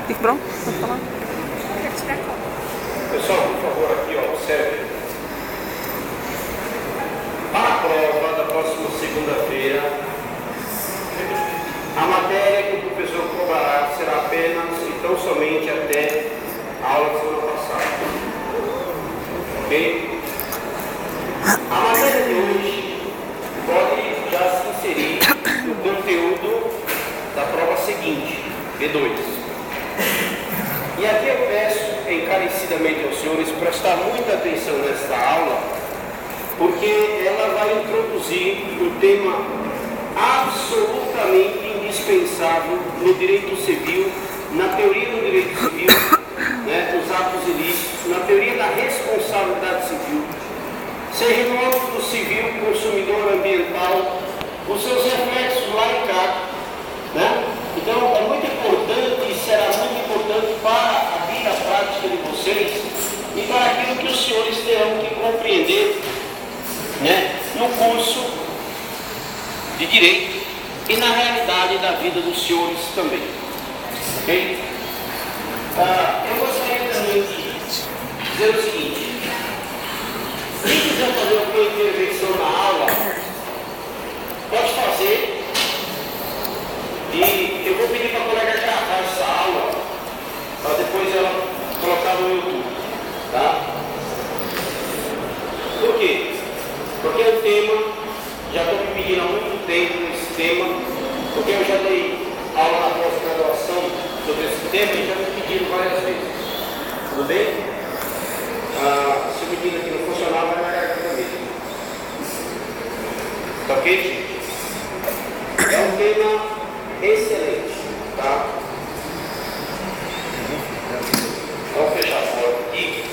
Fique pronto? Pode falar. Pessoal, por favor, aqui, ó, observe. Para a prova da próxima segunda-feira, a matéria que o professor cobrará será apenas e tão somente até a aula da semana passada. Ok? A matéria de hoje pode já se inserir no conteúdo da prova seguinte, B2. E aqui eu peço encarecidamente aos senhores prestar muita atenção nesta aula, porque ela vai introduzir um tema absolutamente indispensável no direito civil, na teoria do direito civil, né, dos atos ilícitos, na teoria da responsabilidade civil, seja no âmbito civil, consumidor, ambiental, os seus reflexos lá em cá, né? Então é muito importante e será muito importante para a vida prática de vocês e para aquilo que os senhores terão que compreender, né, no curso de Direito e na realidade da vida dos senhores também. Ok? Eu gostaria também de dizer o seguinte: quem quiser fazer alguma intervenção na aula, pode fazer. E eu vou pedir para a colega gravar essa aula, para depois ela colocar no YouTube. Tá? Por quê? Porque o tema, já estou me pedindo há muito tempo esse tema, porque eu já dei aula na pós-graduação sobre esse tema e já me pediram várias vezes. Tudo bem? Se o menino aqui não funcionar, vai na garganta mesmo. Tá ok, gente? É um tema excelente, tá? Vamos fechar a porta aqui.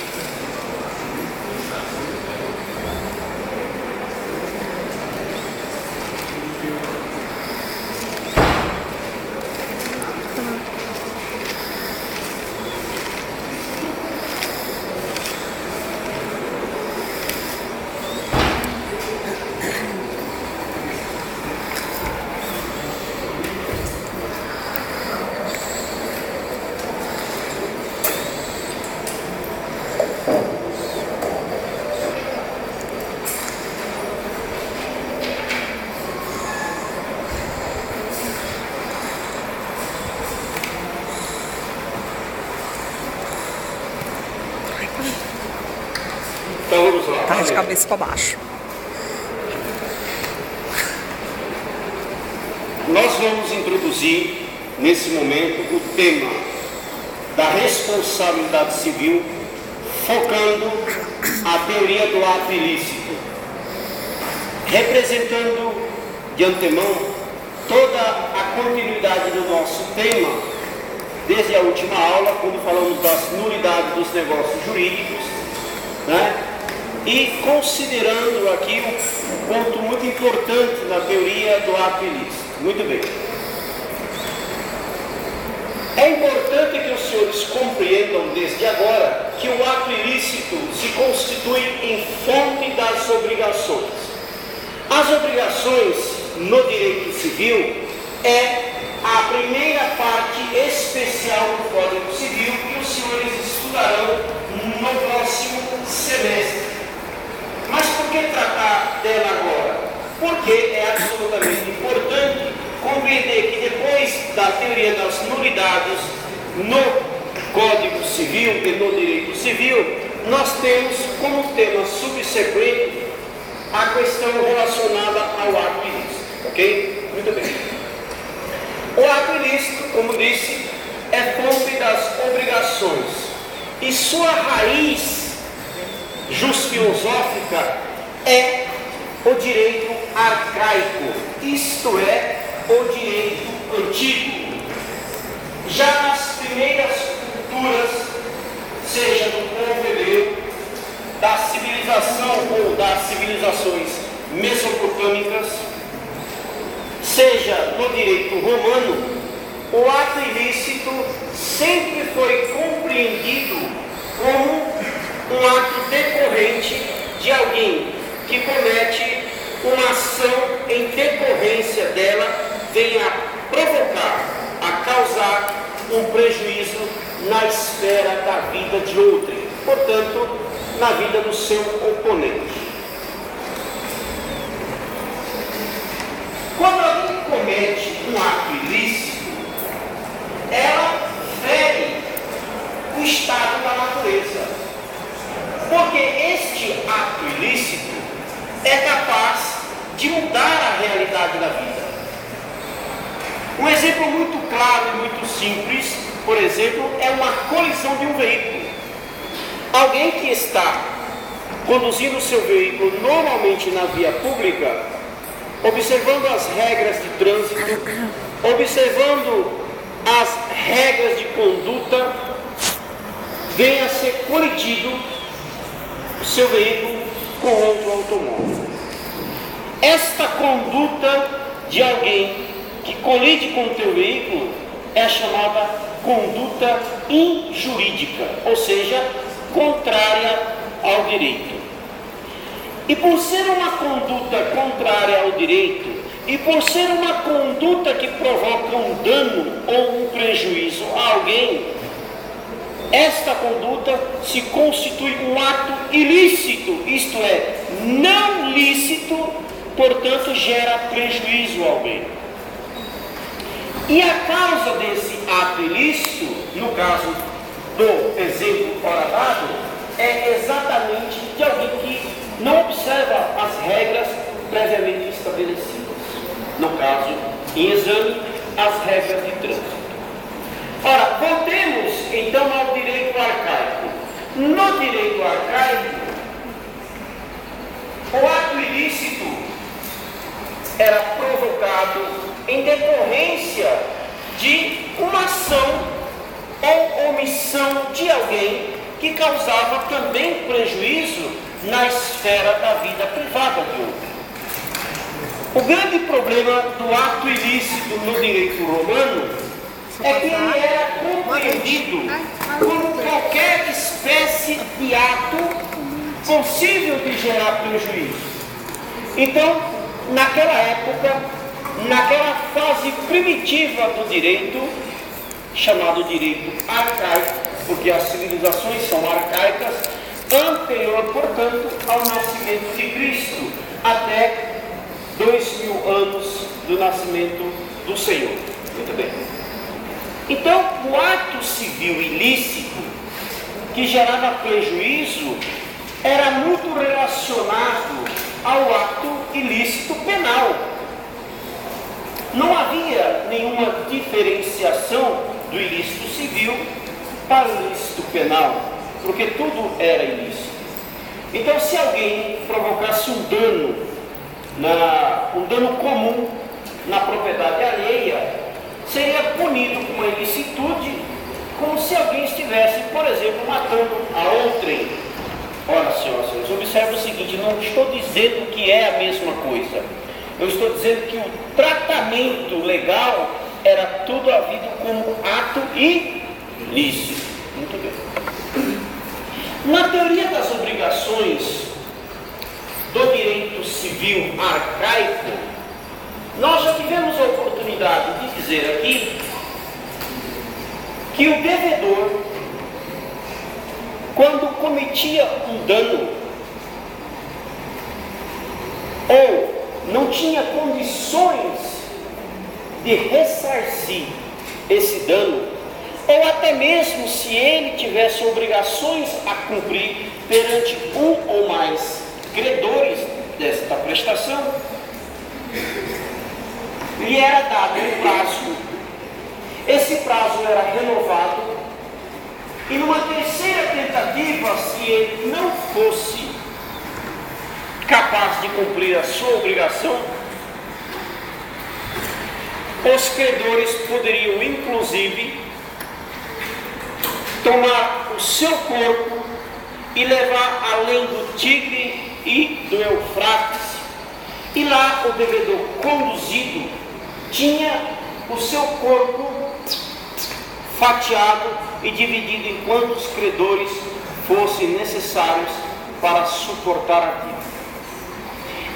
Então vamos lá. Tá de cabeça para baixo. Nós vamos introduzir nesse momento o tema da responsabilidade civil, focando a teoria do ato ilícito, representando de antemão toda a continuidade do nosso tema, desde a última aula, quando falamos das nulidades dos negócios jurídicos, né? E considerando aqui um ponto muito importante na teoria do ato ilícito. Muito bem. É importante que os senhores compreendam desde agora que o ato ilícito se constitui em fonte das obrigações. As obrigações no direito civil é a primeira parte especial do Código Civil que os senhores estudarão no próximo semestre. Mas por que tratar dela agora? Porque é absolutamente importante compreender que depois da teoria das nulidades no Código Civil e no direito civil, nós temos como tema subsequente a questão relacionada ao ato ilícito. Ok? Muito bem. O ato ilícito, como disse, é fonte das obrigações e sua raiz jusfilosófica é o direito arcaico, isto é, o direito antigo. Já nas primeiras culturas, seja do povo hebreu, da civilização ou das civilizações mesopotâmicas, seja no direito romano, o ato ilícito sempre foi compreendido como um ato decorrente de alguém que comete uma ação em decorrência dela, venha a provocar, a causar um prejuízo na esfera da vida de outrem, portanto, na vida do seu oponente. Quando alguém comete um ato ilícito, ela fere o estado da natureza, porque este ato ilícito é capaz de mudar a realidade da vida. Um exemplo muito claro e muito simples, por exemplo, é uma colisão de um veículo. Alguém que está conduzindo o seu veículo normalmente na via pública, observando as regras de trânsito, observando as regras de conduta, vem a ser colidido o seu veículo com outro automóvel. Esta conduta de alguém que colide com o teu veículo é a chamada conduta injurídica, ou seja, contrária ao direito. E por ser uma conduta contrária ao direito, e por ser uma conduta que provoca um dano ou um prejuízo a alguém, esta conduta se constitui um ato ilícito, isto é, não lícito, portanto gera prejuízo a alguém. E a causa desse ato ilícito, no caso do exemplo ora dado, é exatamente de alguém que não observa as regras previamente estabelecidas. No caso, em exame, as regras de trânsito. Ora, voltemos então ao direito arcaico. No direito arcaico, o ato ilícito era provocado em decorrência de uma ação ou omissão de alguém que causava também prejuízo na esfera da vida privada de outro. O grande problema do ato ilícito no direito romano é que ele era compreendido como qualquer espécie de ato possível de gerar prejuízo. Então, naquela época, naquela fase primitiva do direito, chamado direito arcaico, porque as civilizações são arcaicas, anterior, portanto, ao nascimento de Cristo, até 2000 anos do nascimento do Senhor. Muito bem. Então, o ato civil ilícito que gerava prejuízo era muito relacionado ao ato ilícito penal. Não havia nenhuma diferenciação do ilícito civil para o ilícito penal, porque tudo era ilícito. Então, se alguém provocasse um dano comum na propriedade alheia, seria punido com uma ilicitude, como se alguém estivesse, por exemplo, matando a outrem. Ora, senhoras e senhores, observe o seguinte: não estou dizendo que é a mesma coisa. Eu estou dizendo que o tratamento legal era tudo havido como ato ilícito. Muito bem. Na teoria das obrigações do direito civil arcaico, nós já tivemos a oportunidade de dizer aqui que o devedor, quando cometia um dano ou não tinha condições de ressarcir esse dano, ou até mesmo se ele tivesse obrigações a cumprir perante um ou mais credores desta prestação, lhe era dado um prazo. Esse prazo era renovado e numa terceira tentativa, se ele não fosse capaz de cumprir a sua obrigação, os credores poderiam inclusive tomar o seu corpo e levar além do Tigre e do Eufrates, e lá o devedor conduzido tinha o seu corpo fatiado e dividido em quantos credores fossem necessários para suportar a dívida.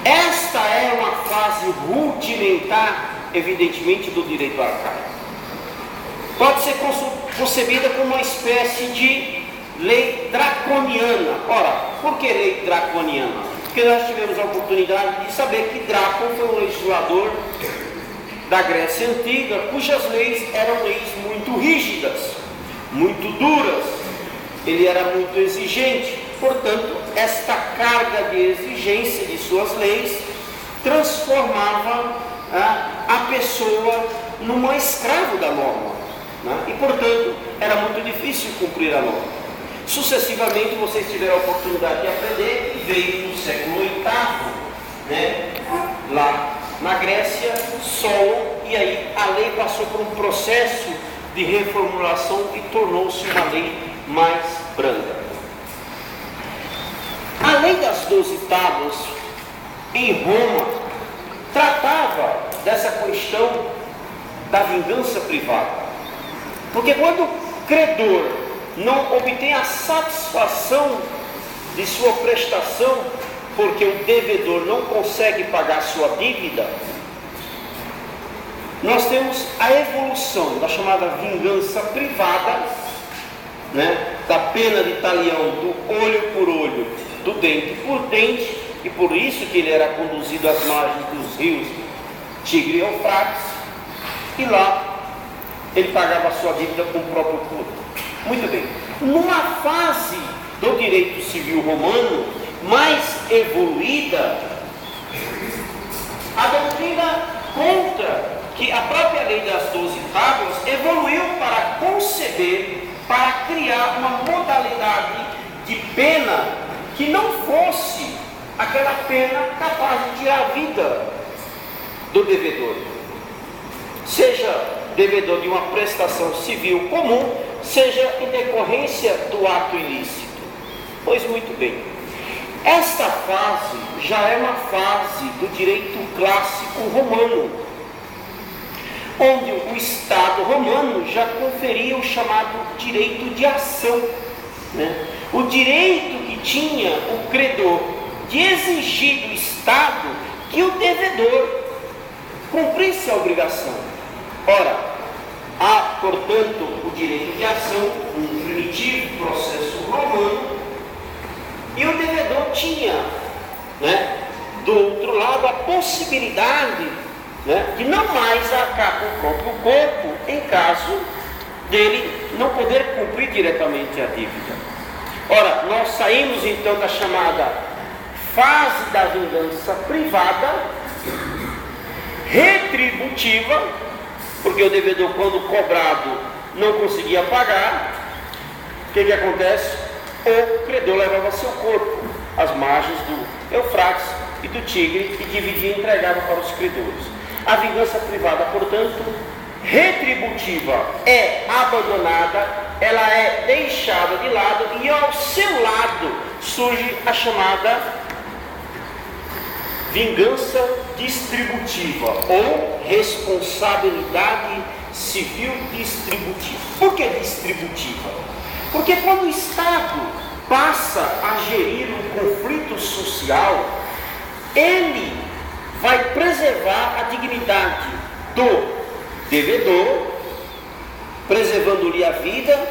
Esta é uma fase rudimentar, evidentemente, do direito arcaico. pode ser concebida como uma espécie de lei draconiana. Ora, por que lei draconiana? Porque nós tivemos a oportunidade de saber que Drácon foi um legislador da Grécia Antiga, cujas leis eram leis muito rígidas, muito duras. Ele era muito exigente, portanto, esta carga de exigência de suas leis transformava a pessoa numa escrava da norma, né? E, portanto, era muito difícil cumprir a norma. Sucessivamente, vocês tiveram a oportunidade de aprender, e veio no século VIII, né? Lá na Grécia, Solon, e aí a lei passou por um processo de reformulação e tornou-se uma lei mais branda. A lei das 12 tábuas em Roma tratava dessa questão da vingança privada, porque quando o credor não obtém a satisfação de sua prestação, porque o devedor não consegue pagar sua dívida, nós temos a evolução da chamada vingança privada, né, da pena de talião, do olho por olho, do dente por dente, e por isso que ele era conduzido às margens dos rios Tigre e Eufrates, e lá ele pagava a sua dívida com o próprio corpo. Muito bem. Numa fase do direito civil romano mais evoluída, a doutrina conta que a própria lei das 12 tábuas evoluiu para conceber, para criar uma modalidade de pena que não fosse aquela pena capaz de tirar a vida do devedor, seja devedor de uma prestação civil comum, seja em decorrência do ato ilícito. Pois muito bem, esta fase já é uma fase do direito clássico romano, onde o Estado romano já conferia o chamado direito de ação, né? O direito que tinha o credor de exigir do Estado que o devedor cumprisse a obrigação. Ora, há, portanto, o direito de ação, um primitivo processo romano, e o devedor tinha, né, do outro lado, a possibilidade, né, de não mais arcar com o próprio corpo em caso dele não poder cumprir diretamente a dívida. Ora, nós saímos então da chamada fase da vingança privada, retributiva, porque o devedor, quando cobrado, não conseguia pagar. O que acontece? O credor levava seu corpo às margens do Eufrates e do Tigre e dividia e entregava para os credores. A vingança privada, portanto, retributiva, é abandonada, ela é deixada de lado, e ao seu lado surge a chamada vingança distributiva ou responsabilidade civil distributiva. Por que distributiva? Porque quando o Estado passa a gerir um conflito social, ele vai preservar a dignidade do devedor, preservando-lhe a vida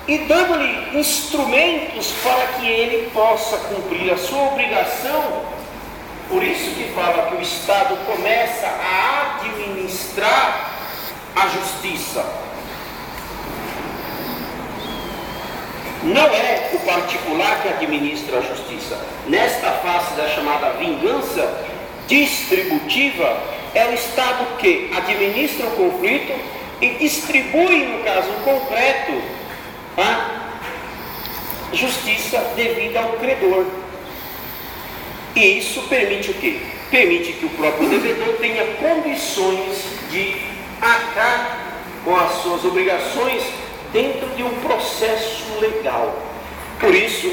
e dando-lhe instrumentos para que ele possa cumprir a sua obrigação. Por isso que fala que o Estado começa a administrar a justiça. Não é o particular que administra a justiça. Nesta fase da chamada vingança distributiva, é o Estado que administra o conflito e distribui, no caso concreto, a justiça devida ao credor. E isso permite o quê? Permite que o próprio devedor tenha condições de arcar com as suas obrigações dentro de um processo legal. Por isso,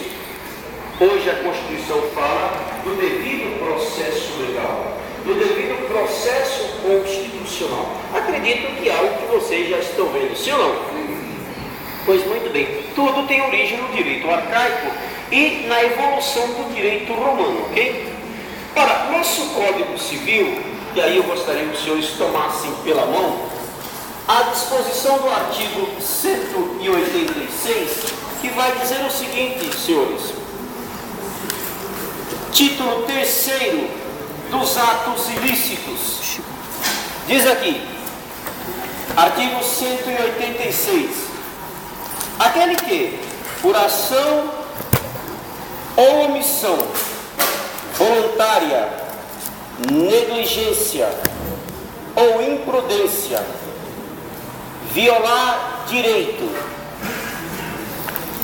hoje a Constituição fala do devido processo legal, do devido processo constitucional. Acredito que é algo que vocês já estão vendo, sim ou não? Pois muito bem, tudo tem origem no direito arcaico e na evolução do direito romano, ok? Ora, nosso Código Civil, e aí eu gostaria que os senhores tomassem pela mão, a a disposição do artigo 186, que vai dizer o seguinte, senhores. Título 3º dos atos ilícitos. Diz aqui, artigo 186. Aquele que, por ação ou omissão voluntária, negligência ou imprudência, violar direito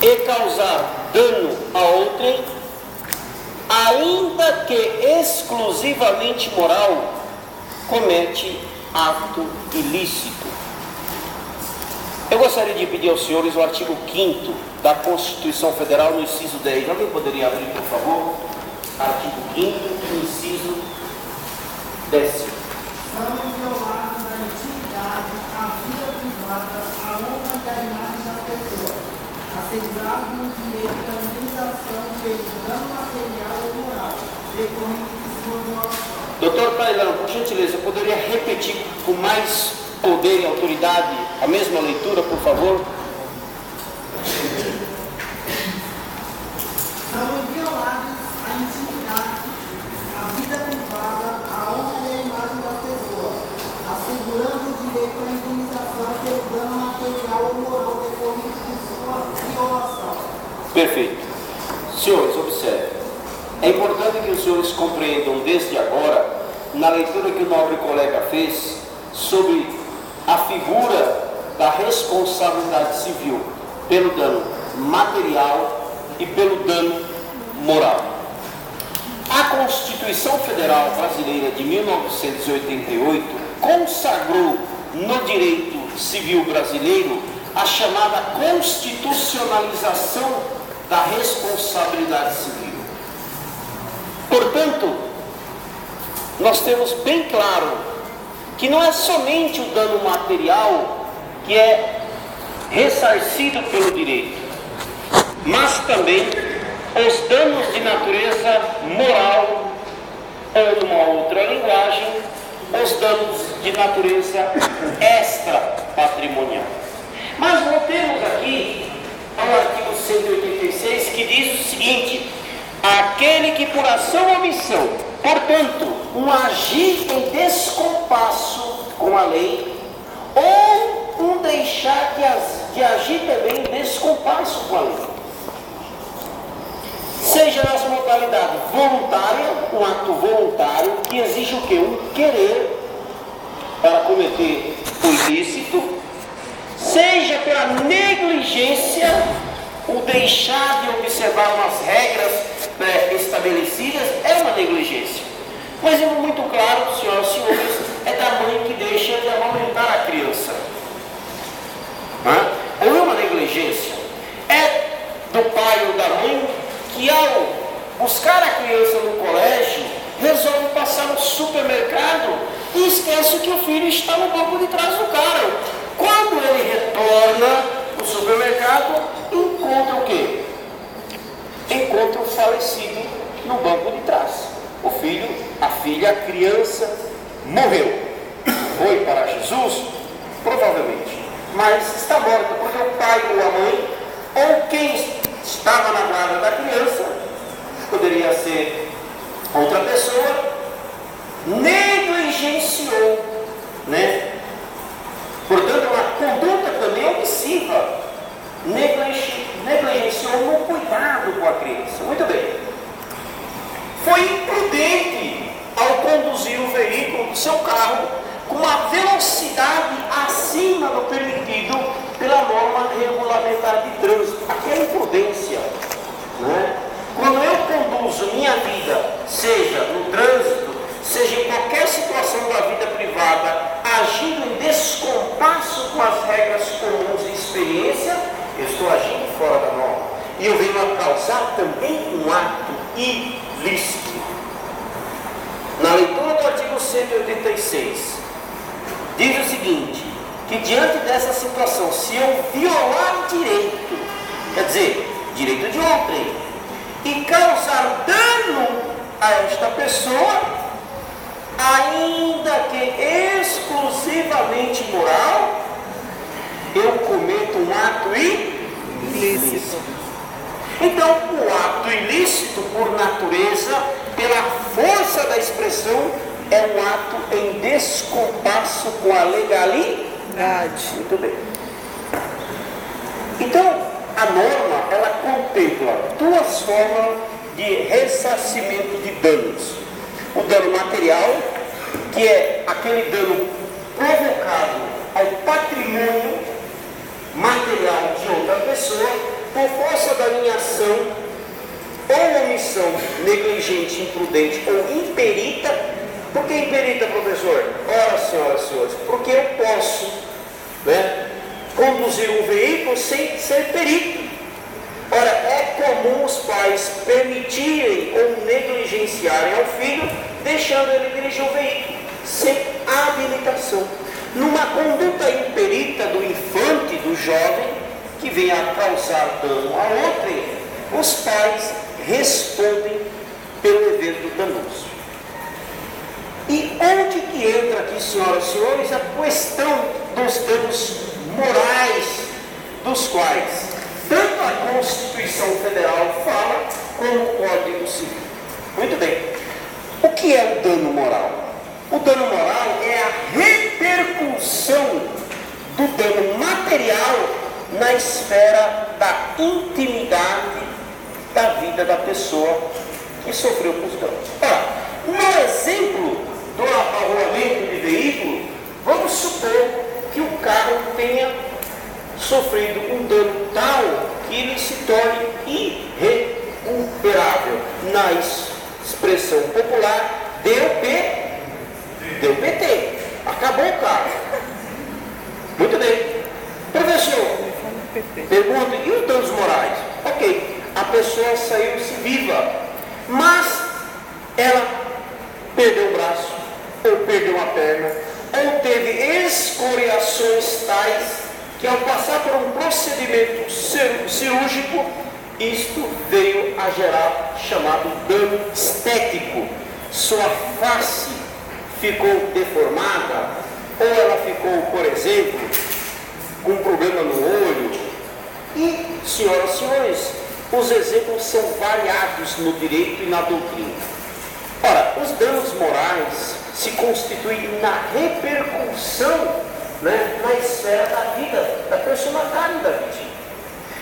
e causar dano a outrem, ainda que exclusivamente moral, comete ato ilícito. Eu gostaria de pedir aos senhores o artigo 5º da Constituição Federal, no inciso 10. Alguém poderia abrir, por favor? Artigo 5º, inciso 10º. São violados a intimidade, a vida privada, a honra e a imagem da pessoa, assegurado no direito da indenização pelo dano material ou moral, decorrente de sua violação. Doutor Tailão, por gentileza, poderia repetir com mais poder e autoridade a mesma leitura, por favor? São violados a intimidade, a vida privada, a honra e a imagem da pessoa, assegurando o direito à indenização pelo dano material ou moral decorrente de sua violação. Perfeito. Senhores, observem. É importante que os senhores compreendam desde agora, na leitura que o nobre colega fez, sobre a figura da responsabilidade civil pelo dano material e pelo dano moral. A Constituição Federal Brasileira de 1988 consagrou no direito civil brasileiro a chamada constitucionalização da responsabilidade civil. Portanto, nós temos bem claro que não é somente o dano material que é ressarcido pelo direito, mas também os danos de natureza moral, ou numa outra linguagem, os danos de natureza extrapatrimonial. Mas voltemos aqui ao artigo 186, que diz o seguinte: aquele que por ação ou omissão, portanto, um agir em descompasso com a lei, ou um deixar de agir também em descompasso com a lei, seja nas modalidades voluntária, um ato voluntário, que exige o quê? Um querer para cometer o ilícito, seja pela negligência, o deixar de observar umas regras estabelecidas, é uma negligência. Um exemplo muito claro, senhoras e senhores, é da mãe que deixa de amamentar a criança. Ou é uma negligência? É do pai ou da mãe que, ao buscar a criança no colégio, resolve passar no supermercado e esquece que o filho está no banco de trás do carro. Quando ele retorna do supermercado, encontra o quê? Encontra o falecido no banco de trás. O filho, a filha, a criança morreu. Foi para Jesus? Provavelmente. Mas está morta, porque o pai ou a mãe, ou quem estava na guarda da criança, poderia ser outra pessoa, negligenciou, né? Portanto, uma conduta também omissiva, negligenciou no cuidado com a criança. Muito bem. Foi imprudente ao conduzir o veículo do seu carro com uma velocidade acima do permitido pela norma regulamentar de trânsito. Aqui é imprudência, né? Quando eu conduzo minha vida, seja no trânsito, seja em qualquer situação da vida privada, agindo em descompasso com as regras comuns de experiência, eu estou agindo fora da norma. E eu venho a causar também um ato ilícito. Na leitura do artigo 186, diz o seguinte, que diante dessa situação, se eu violar direito, quer dizer, direito de outrem, e causar dano a esta pessoa, ainda que exclusivamente moral, eu cometo um ato ilícito. Então, o ato ilícito, por natureza, pela força da expressão, é um ato em descompasso com a legalidade. Muito bem. Então, a norma, ela contempla duas formas de ressarcimento de danos. O dano material, que é aquele dano provocado ao patrimônio material de outra pessoa por força da minha ação ou omissão negligente, imprudente ou imperita. Por que imperita, professor? Ora, senhoras e senhores, porque eu posso, conduzir um veículo sem ser perito. Ora, é comum os pais permitirem ou negligenciarem ao filho, deixando ele dirigir o veículo sem habilitação. Numa conduta imperita do infante, do jovem, que venha a causar dano a outrem, os pais respondem pelo evento danoso. E onde que entra aqui, senhoras e senhores, a questão dos danos morais, dos quais tanto a Constituição Federal fala, como o Código Civil. Muito bem. O que é o dano moral? O dano moral é a repercussão do dano material na esfera da intimidade da vida da pessoa que sofreu com os danos. Ora, no exemplo do arrolamento de veículo, vamos supor que o carro tenha sofrido um dano tal que ele se torne irrecuperável. Na expressão popular, deu PT. Acabou o carro. Muito bem. Professor, pergunta, e os danos morais? Ok, a pessoa saiu-se viva, mas ela perdeu o braço, ou perdeu a perna, ou teve escoriações tais que ao passar por um procedimento cirúrgico, isto veio a gerar chamado dano estético. Sua face ficou deformada, ou ela ficou, por exemplo, com um problema no olho. E, senhoras e senhores, os exemplos são variados no direito e na doutrina. Ora, os danos morais se constituem na repercussão, na esfera da vida, da personalidade da vítima.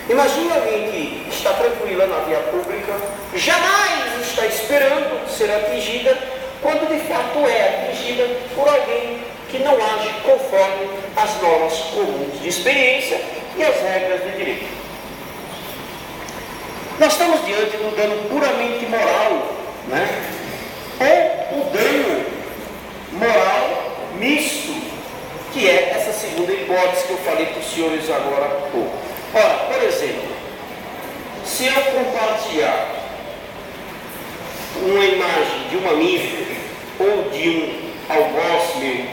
Imagine alguém que está tranquila na via pública, jamais está esperando ser atingida, quando de fato é atingida por alguém que não age conforme as normas comuns de experiência e as regras de direito. Nós estamos diante do dano puramente moral, ou o dano moral misto, que é essa segunda hipótese que eu falei para os senhores agora há pouco. Ora, por exemplo, se eu compartilhar uma imagem de um amigo ou de um algoz meu,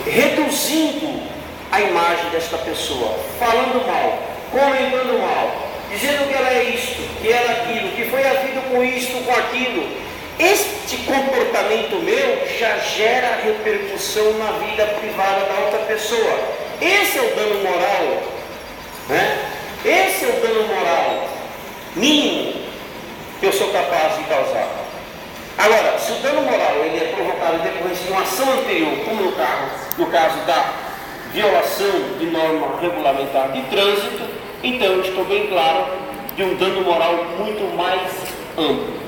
reduzindo a imagem desta pessoa, falando mal, comentando mal, dizendo que ela é isto, que ela é aquilo, que foi havido com isto, com aquilo, este comportamento meu já gera repercussão na vida privada da outra pessoa. Esse é o dano moral, Esse é o dano moral mínimo que eu sou capaz de causar. Agora, se o dano moral ele é provocado em decorrência de uma ação anterior, como no caso da violação de norma regulamentar de trânsito, então eu estou bem claro de um dano moral muito mais amplo.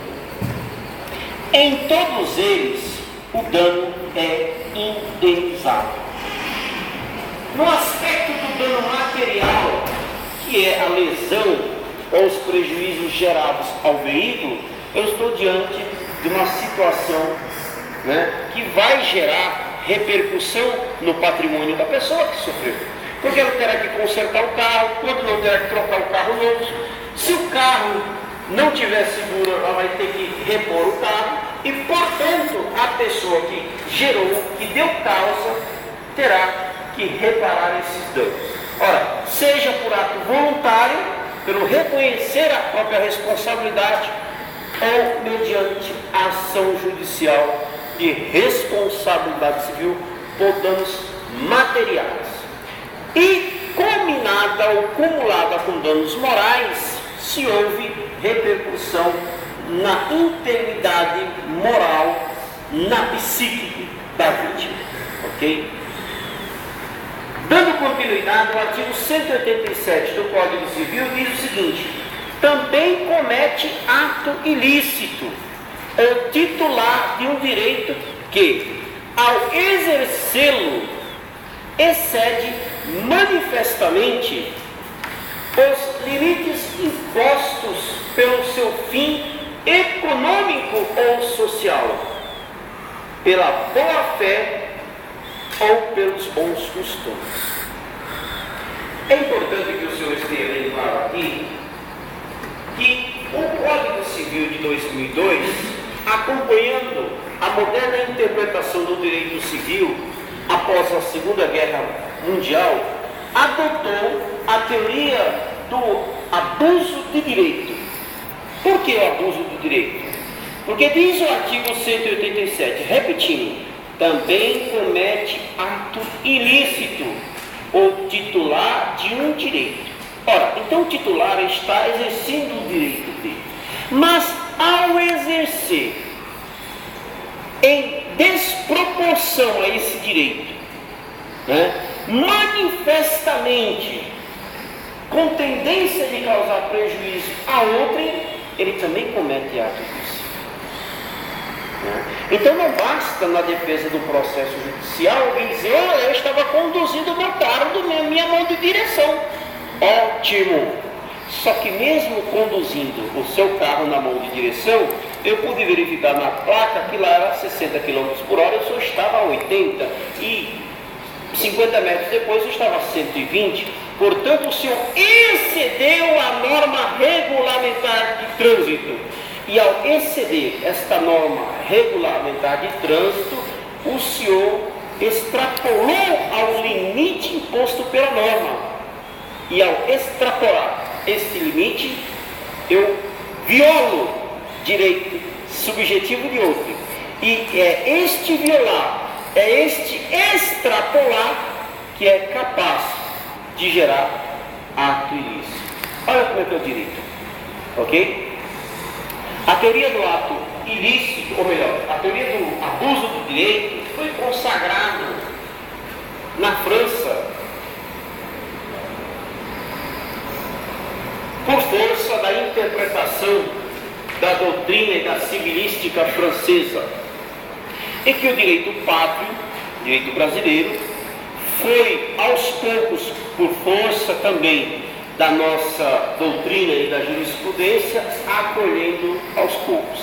Em todos eles, o dano é indenizável. No aspecto do dano material, que é a lesão ou os prejuízos gerados ao veículo, eu estou diante de uma situação que vai gerar repercussão no patrimônio da pessoa que sofreu. Porque ela terá que consertar o carro, quando não terá que trocar o carro novo. Se o carro não tiver seguro, ela vai ter que repor o carro e, portanto, a pessoa que gerou, que deu causa, terá que reparar esses danos. Ora, seja por ato voluntário, pelo reconhecer a própria responsabilidade, ou mediante ação judicial de responsabilidade civil por danos materiais. e combinada ou cumulada com danos morais, se houve repercussão na integridade moral, na psique da vítima, ok? Dando continuidade, o artigo 187 do Código Civil diz o seguinte: também comete ato ilícito o titular de um direito que, ao exercê-lo, excede manifestamente os limites impostos pelo seu fim econômico ou social, pela boa-fé ou pelos bons costumes. É importante que o senhor esteja bem claro aqui que o Código Civil de 2002, acompanhando a moderna interpretação do direito civil após a Segunda Guerra Mundial, adotou a teoria do abuso de direito. Por que o abuso do direito? Porque diz o artigo 187, repetindo, também comete ato ilícito o titular de um direito. Ora, então o titular está exercendo o direito dele, mas ao exercer em desproporção a esse direito, manifestamente, com tendência de causar prejuízo a outrem, ele também comete ato ilícito. Então não basta na defesa do processo judicial alguém dizer: olha, eu estava conduzindo o meu carro na minha mão de direção. Ótimo! Só que mesmo conduzindo o seu carro na mão de direção, eu pude verificar na placa que lá era 60 km por hora, eu só estava a 80 e 50 metros depois eu estava a 120. Portanto, o senhor excedeu a norma regulamentar de trânsito. E ao exceder esta norma regulamentar de trânsito, o senhor extrapolou ao limite imposto pela norma. E ao extrapolar este limite, eu violo direito subjetivo de outro. E é este violar, é este extrapolar que é capaz de gerar ato ilícito. Olha como é que é o direito, ok? A teoria do ato ilícito, ou melhor, a teoria do abuso do direito foi consagrada na França por força da interpretação da doutrina e da civilística francesa, em que o direito pátrio, direito brasileiro, foi aos poucos, por força também da nossa doutrina e da jurisprudência, acolhendo aos poucos.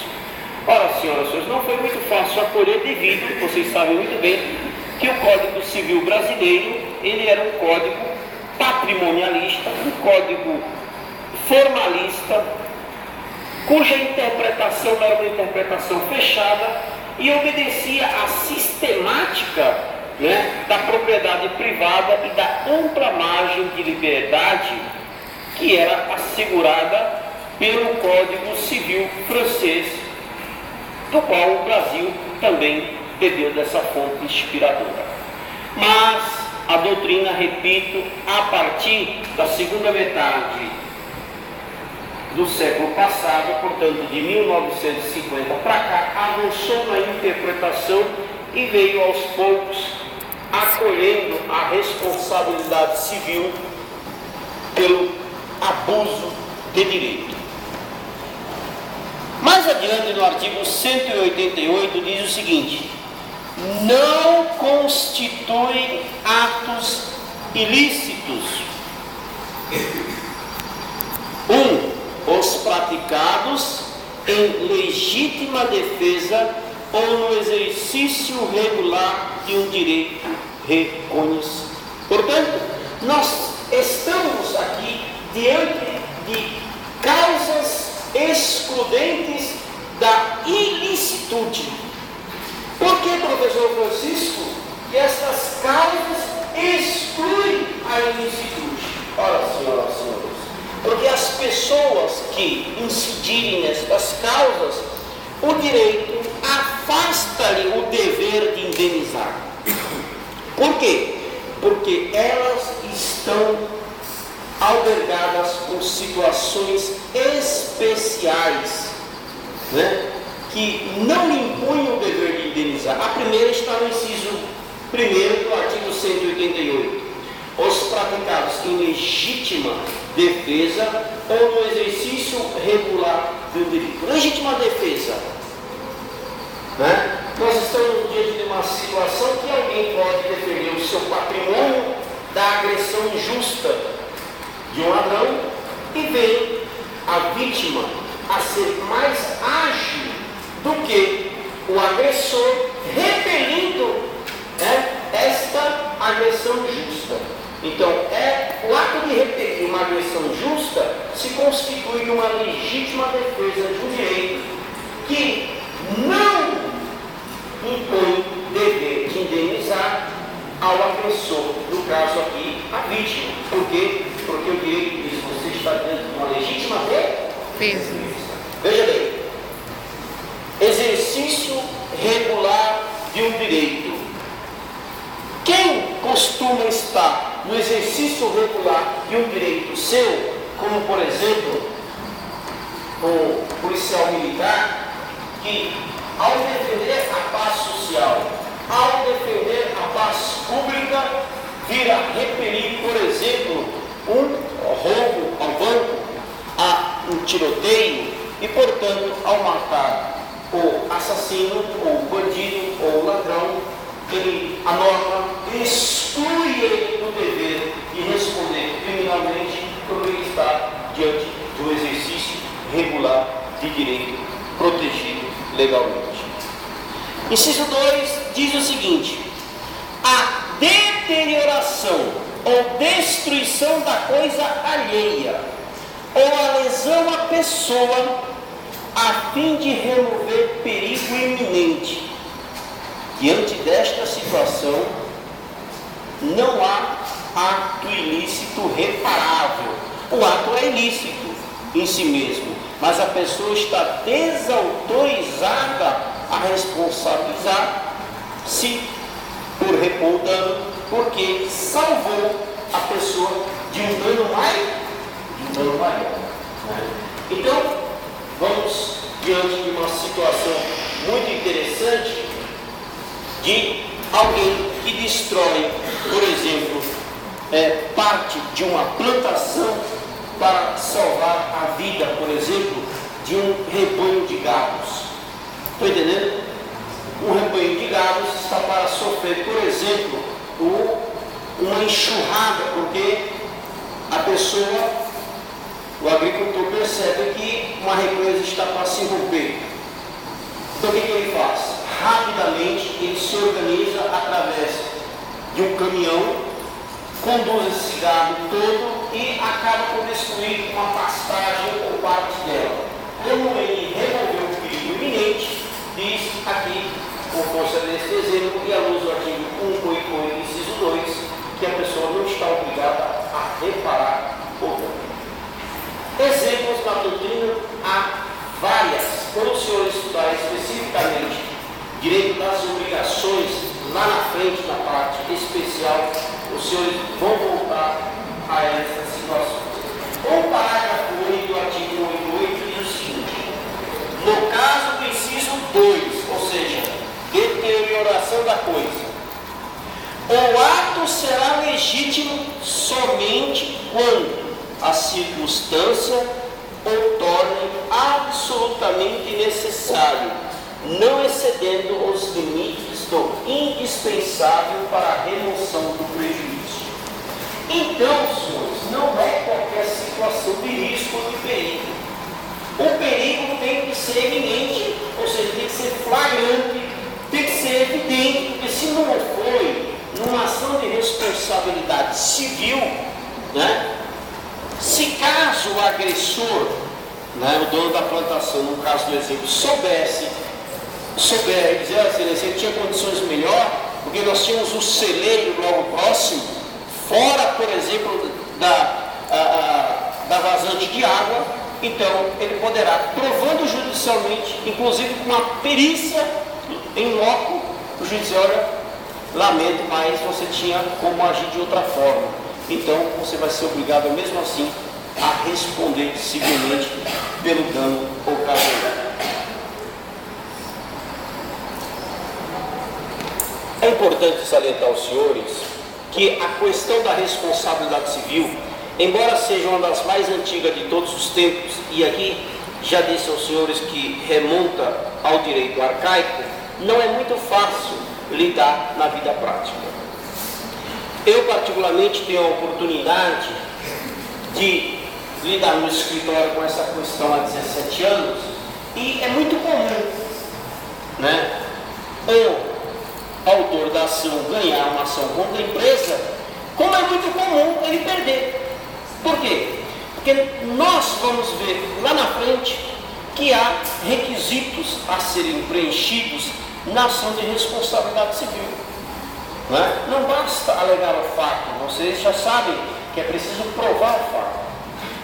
Ora, senhoras e senhores, não foi muito fácil acolher devido, vocês sabem muito bem, que o Código Civil brasileiro, ele era um código patrimonialista, um código formalista, cuja interpretação era uma interpretação fechada e obedecia à sistemática da propriedade privada e da ampla margem de liberdade que era assegurada pelo Código Civil francês, do qual o Brasil também bebeu dessa fonte inspiradora. Mas a doutrina, repito, a partir da segunda metade do século passado, portanto de 1950 para cá, avançou na interpretação e veio aos poucos acolhendo a responsabilidade civil pelo abuso de direito. Mais adiante, no artigo 188, diz o seguinte: não constituem atos ilícitos os praticados em legítima defesa ou no exercício regular de um direito reconhecido. Portanto, nós estamos aqui diante de causas excludentes da ilicitude. Por que, professor Francisco, que essas causas excluem a ilicitude? Ora, senhoras e senhores, porque as pessoas que incidirem nestas causas, o direito afasta-lhe o dever de indenizar. Por quê? porque elas estão albergadas com situações especiais, né, que não lhe impõem o dever de indenizar. A primeira está no inciso 1º do artigo 188. Os praticados em legítima defesa ou no exercício regular do direito. Legítima defesa, né? Nós estamos diante de uma situação que alguém pode defender o seu patrimônio da agressão injusta de um ladrão e vem a vítima a ser mais ágil do que o agressor, repelindo, né, esta agressão justa. Então, o ato de repelir uma agressão justa se constitui numa legítima defesa de um direito que não impõe dever de indenizar ao agressor, no caso aqui, a vítima. Por quê? Porque o direito diz: você está dentro de uma legítima defesa. Veja bem, exercício regular de um direito. Quem costuma estar no exercício regular de um direito seu, como por exemplo, o policial militar, que ao defender a paz social, ao defender a paz pública, vira repelir, por exemplo, um roubo ao banco, a um tiroteio, e portanto, ao matar o assassino, ou o bandido, ou o ladrão, a norma exclui ele do dever de responder criminalmente por ele estar diante do exercício regular de direito protegido legalmente. Inciso 2 diz o seguinte: a deterioração ou destruição da coisa alheia ou a lesão à pessoa a fim de remover perigo iminente. Diante desta situação, não há ato ilícito reparável. O ato é ilícito em si mesmo, mas a pessoa está desautorizada a responsabilizar-se por repor o dano, porque salvou a pessoa de um dano maior. Então, vamos diante de uma situação muito interessante de alguém que destrói, por exemplo, parte de uma plantação para salvar a vida, por exemplo, de um rebanho de gados. Estou entendendo? Um rebanho de gados está para sofrer, por exemplo, uma enxurrada, porque a pessoa, o agricultor, percebe que uma represa está para se romper. Então o que ele faz? Rapidamente ele se organiza através de um caminhão, conduz esse gado todo e acaba por destruir uma pastagem ou parte dela. Como ele removeu o perigo iminente, diz aqui, por força desse exemplo, e à luz do artigo 188, inciso 2, que a pessoa não está obrigada a reparar o dano. Exemplos da doutrina há várias. Quando o senhor estudar especificamente direito das obrigações, lá na frente, na parte especial, os senhores vão voltar a essas situações. O parágrafo 8 do artigo 88 diz o seguinte: no caso do inciso 2, ou seja, deterioração da coisa, o ato será legítimo somente quando a circunstância o torne absolutamente necessário, não excedendo os limites do indispensável para a remoção do prejuízo. Então, senhores, não é qualquer situação de risco ou de perigo. O perigo tem que ser eminente, ou seja, tem que ser flagrante, tem que ser evidente, porque se não foi numa ação de responsabilidade civil, né? Se caso o agressor, né, o dono da plantação, no caso do exemplo, souber dizer, excelência, ele tinha condições melhor, porque nós tínhamos um celeiro logo próximo, fora, por exemplo, da vazante de água, então ele poderá, provando judicialmente, inclusive com uma perícia em loco, o juiz diz, olha, lamento, mas você tinha como agir de outra forma. Então você vai ser obrigado mesmo assim a responder civilmente pelo dano ocasionado. É importante salientar aos senhores que a questão da responsabilidade civil, embora seja uma das mais antigas de todos os tempos, e aqui já disse aos senhores que remonta ao direito arcaico, não é muito fácil lidar na vida prática. Eu particularmente tenho a oportunidade de lidar no escritório com essa questão há 17 anos, e é muito comum, né, o autor da ação ganhar uma ação contra a empresa, como é muito comum ele perder. Por quê? Porque nós vamos ver lá na frente que há requisitos a serem preenchidos na ação de responsabilidade civil. Não basta alegar o fato, vocês já sabem que é preciso provar o fato.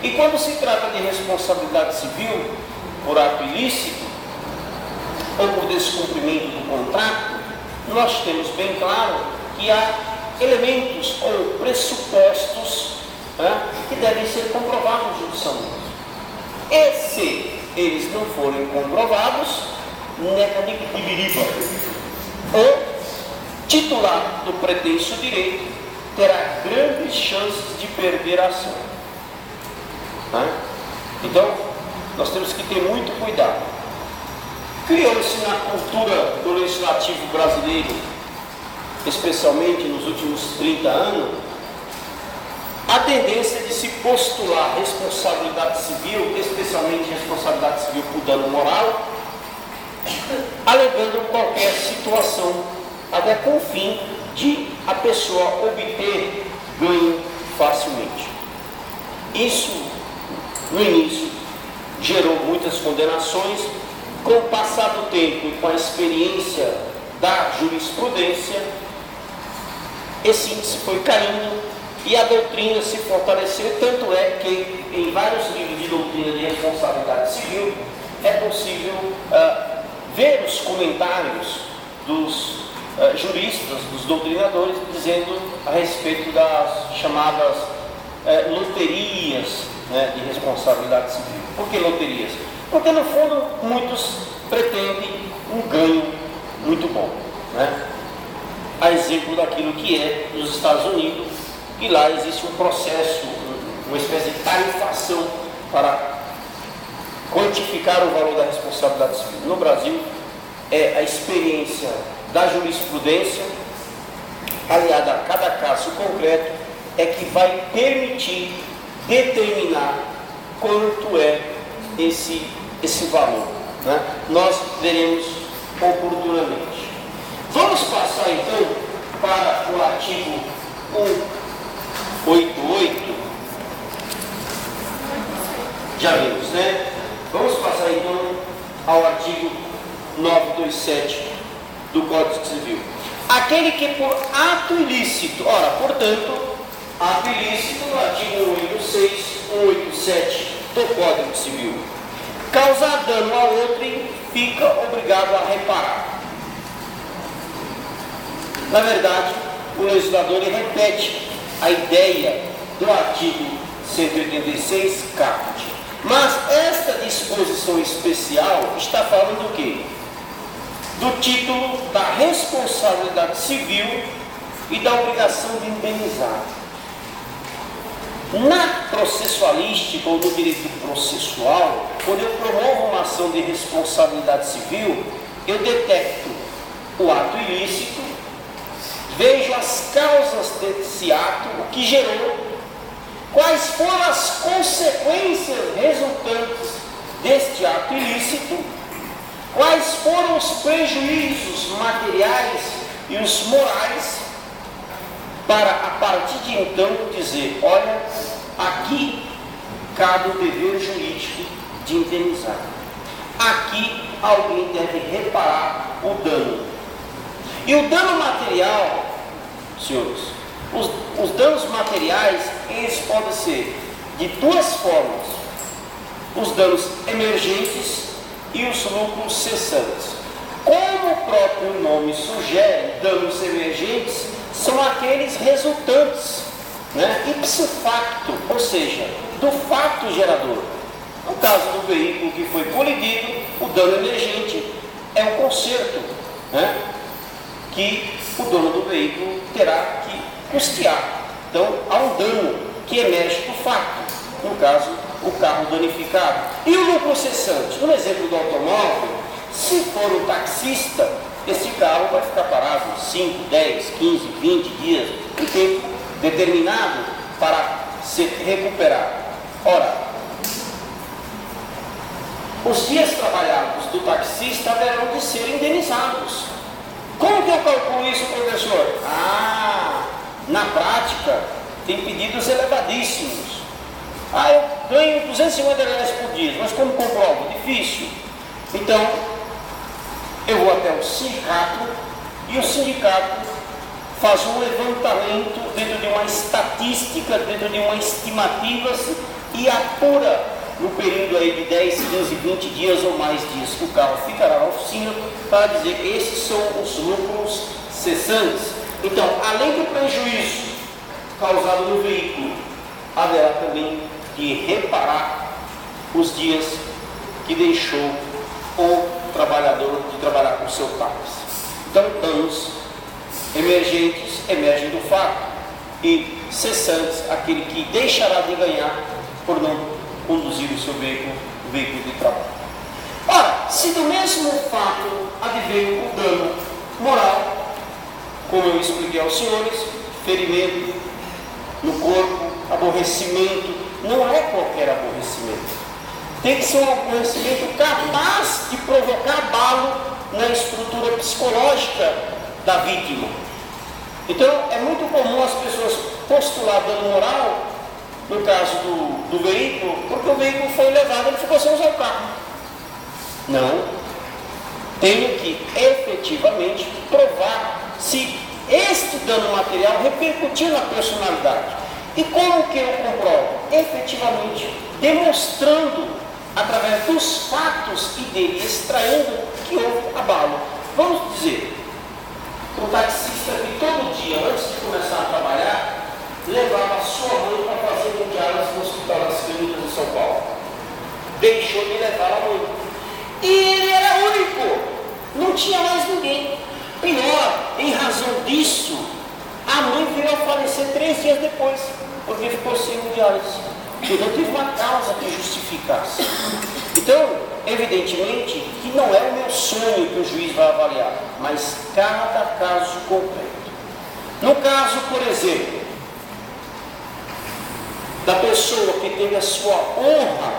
E quando se trata de responsabilidade civil por ato ilícito ou por descumprimento do contrato, nós temos bem claro que há elementos ou pressupostos que devem ser comprovados judicialmente. E se eles não forem comprovados, o titular do pretenso direito terá grandes chances de perder a ação. Então, nós temos que ter muito cuidado. Criou-se na cultura do legislativo brasileiro, especialmente nos últimos 30 anos, a tendência de se postular responsabilidade civil, especialmente responsabilidade civil por dano moral, alegando qualquer situação, até com o fim de a pessoa obter ganho facilmente. Isso, no início, gerou muitas condenações. Com o passar do tempo e com a experiência da jurisprudência, esse índice foi caindo e a doutrina se fortaleceu, tanto é que em vários livros de doutrina de responsabilidade civil é possível ver os comentários dos juristas, dos doutrinadores, dizendo a respeito das chamadas loterias, de responsabilidade civil. Por que loterias? Porque no fundo muitos pretendem um ganho muito bom, a exemplo daquilo que é nos Estados Unidos, que lá existe um processo, uma espécie de tarifação para quantificar o valor da responsabilidade civil. No Brasil, é a experiência da jurisprudência, aliada a cada caso concreto, é que vai permitir determinar quanto é esse valor. Nós veremos oportunamente. Vamos passar então para o artigo 188. Já vimos, Vamos passar então ao artigo 927 do Código Civil. Aquele que por ato ilícito, portanto, ato ilícito no artigo 186, 187 do Código Civil, causar dano a outrem, fica obrigado a reparar. Na verdade, o legislador repete a ideia do artigo 186 caput. Mas esta disposição especial está falando do quê? Do título da responsabilidade civil e da obrigação de indenizar. Na processualística ou no direito processual, quando eu promovo uma ação de responsabilidade civil, eu detecto o ato ilícito, vejo as causas desse ato, o que gerou, quais foram as consequências resultantes deste ato ilícito, quais foram os prejuízos materiais e os morais, para a partir de então dizer, olha, aqui cabe o dever jurídico de indenizar. Aqui alguém deve reparar o dano. E o dano material, senhores, os danos materiais, eles podem ser de duas formas: os danos emergentes e os lucros cessantes. Como o próprio nome sugere, danos emergentes são aqueles resultantes, ipso facto, ou seja, do fato gerador. No caso do veículo que foi colidido, o dano emergente é o conserto, que o dono do veículo terá que custear. Então, há um dano que emerge do fato, no caso, o carro danificado. E o lucro cessante? No exemplo do automóvel, se for o taxista, esse carro vai ficar parado 5, 10, 15, 20 dias, um tempo determinado para ser recuperado. Ora, os dias trabalhados do taxista haverão de ser indenizados. Como que eu calculo isso, professor? Na prática, tem pedidos elevadíssimos. Eu ganho 250 reais por dia, mas como comprovo? Difícil. Então, eu vou até o sindicato e o sindicato faz um levantamento dentro de uma estatística, dentro de uma estimativa e apura no período aí de 10, 15, 20 dias ou mais dias que o carro ficará na oficina para dizer que esses são os lucros cessantes. Então, além do prejuízo causado no veículo, haverá também de reparar os dias que deixou o trabalhador de trabalhar com o seu táxi. Então, danos emergentes emergem do fato e cessantes, aquele que deixará de ganhar por não conduzir o seu veículo de trabalho. Ora, se do mesmo fato advém o dano moral, como eu expliquei aos senhores, ferimento no corpo, aborrecimento, não é qualquer aborrecimento. Tem que ser um aborrecimento capaz de provocar abalo na estrutura psicológica da vítima. Então, é muito comum as pessoas postular dano moral, no caso do veículo, porque o veículo foi levado e ele ficou sem usar o carro. Não. Tenho que efetivamente provar se este dano material repercutiu na personalidade. E como que eu comprovo? Efetivamente, demonstrando através dos fatos e dele extraindo que houve abalo. Vamos dizer, o taxista que todo dia, antes de começar a trabalhar, levava a sua mãe para fazer diálise no Hospital das Clínicas de São Paulo. Deixou de levar a mãe. E ele era único, não tinha mais ninguém. Pior, em razão disso, a mãe veio a falecer 3 dias depois, porque ficou sem diálise. Então teve uma causa que justificasse. Então, evidentemente, que não é o meu sonho que o juiz vai avaliar, mas cada caso concreto. No caso, por exemplo, da pessoa que teve a sua honra,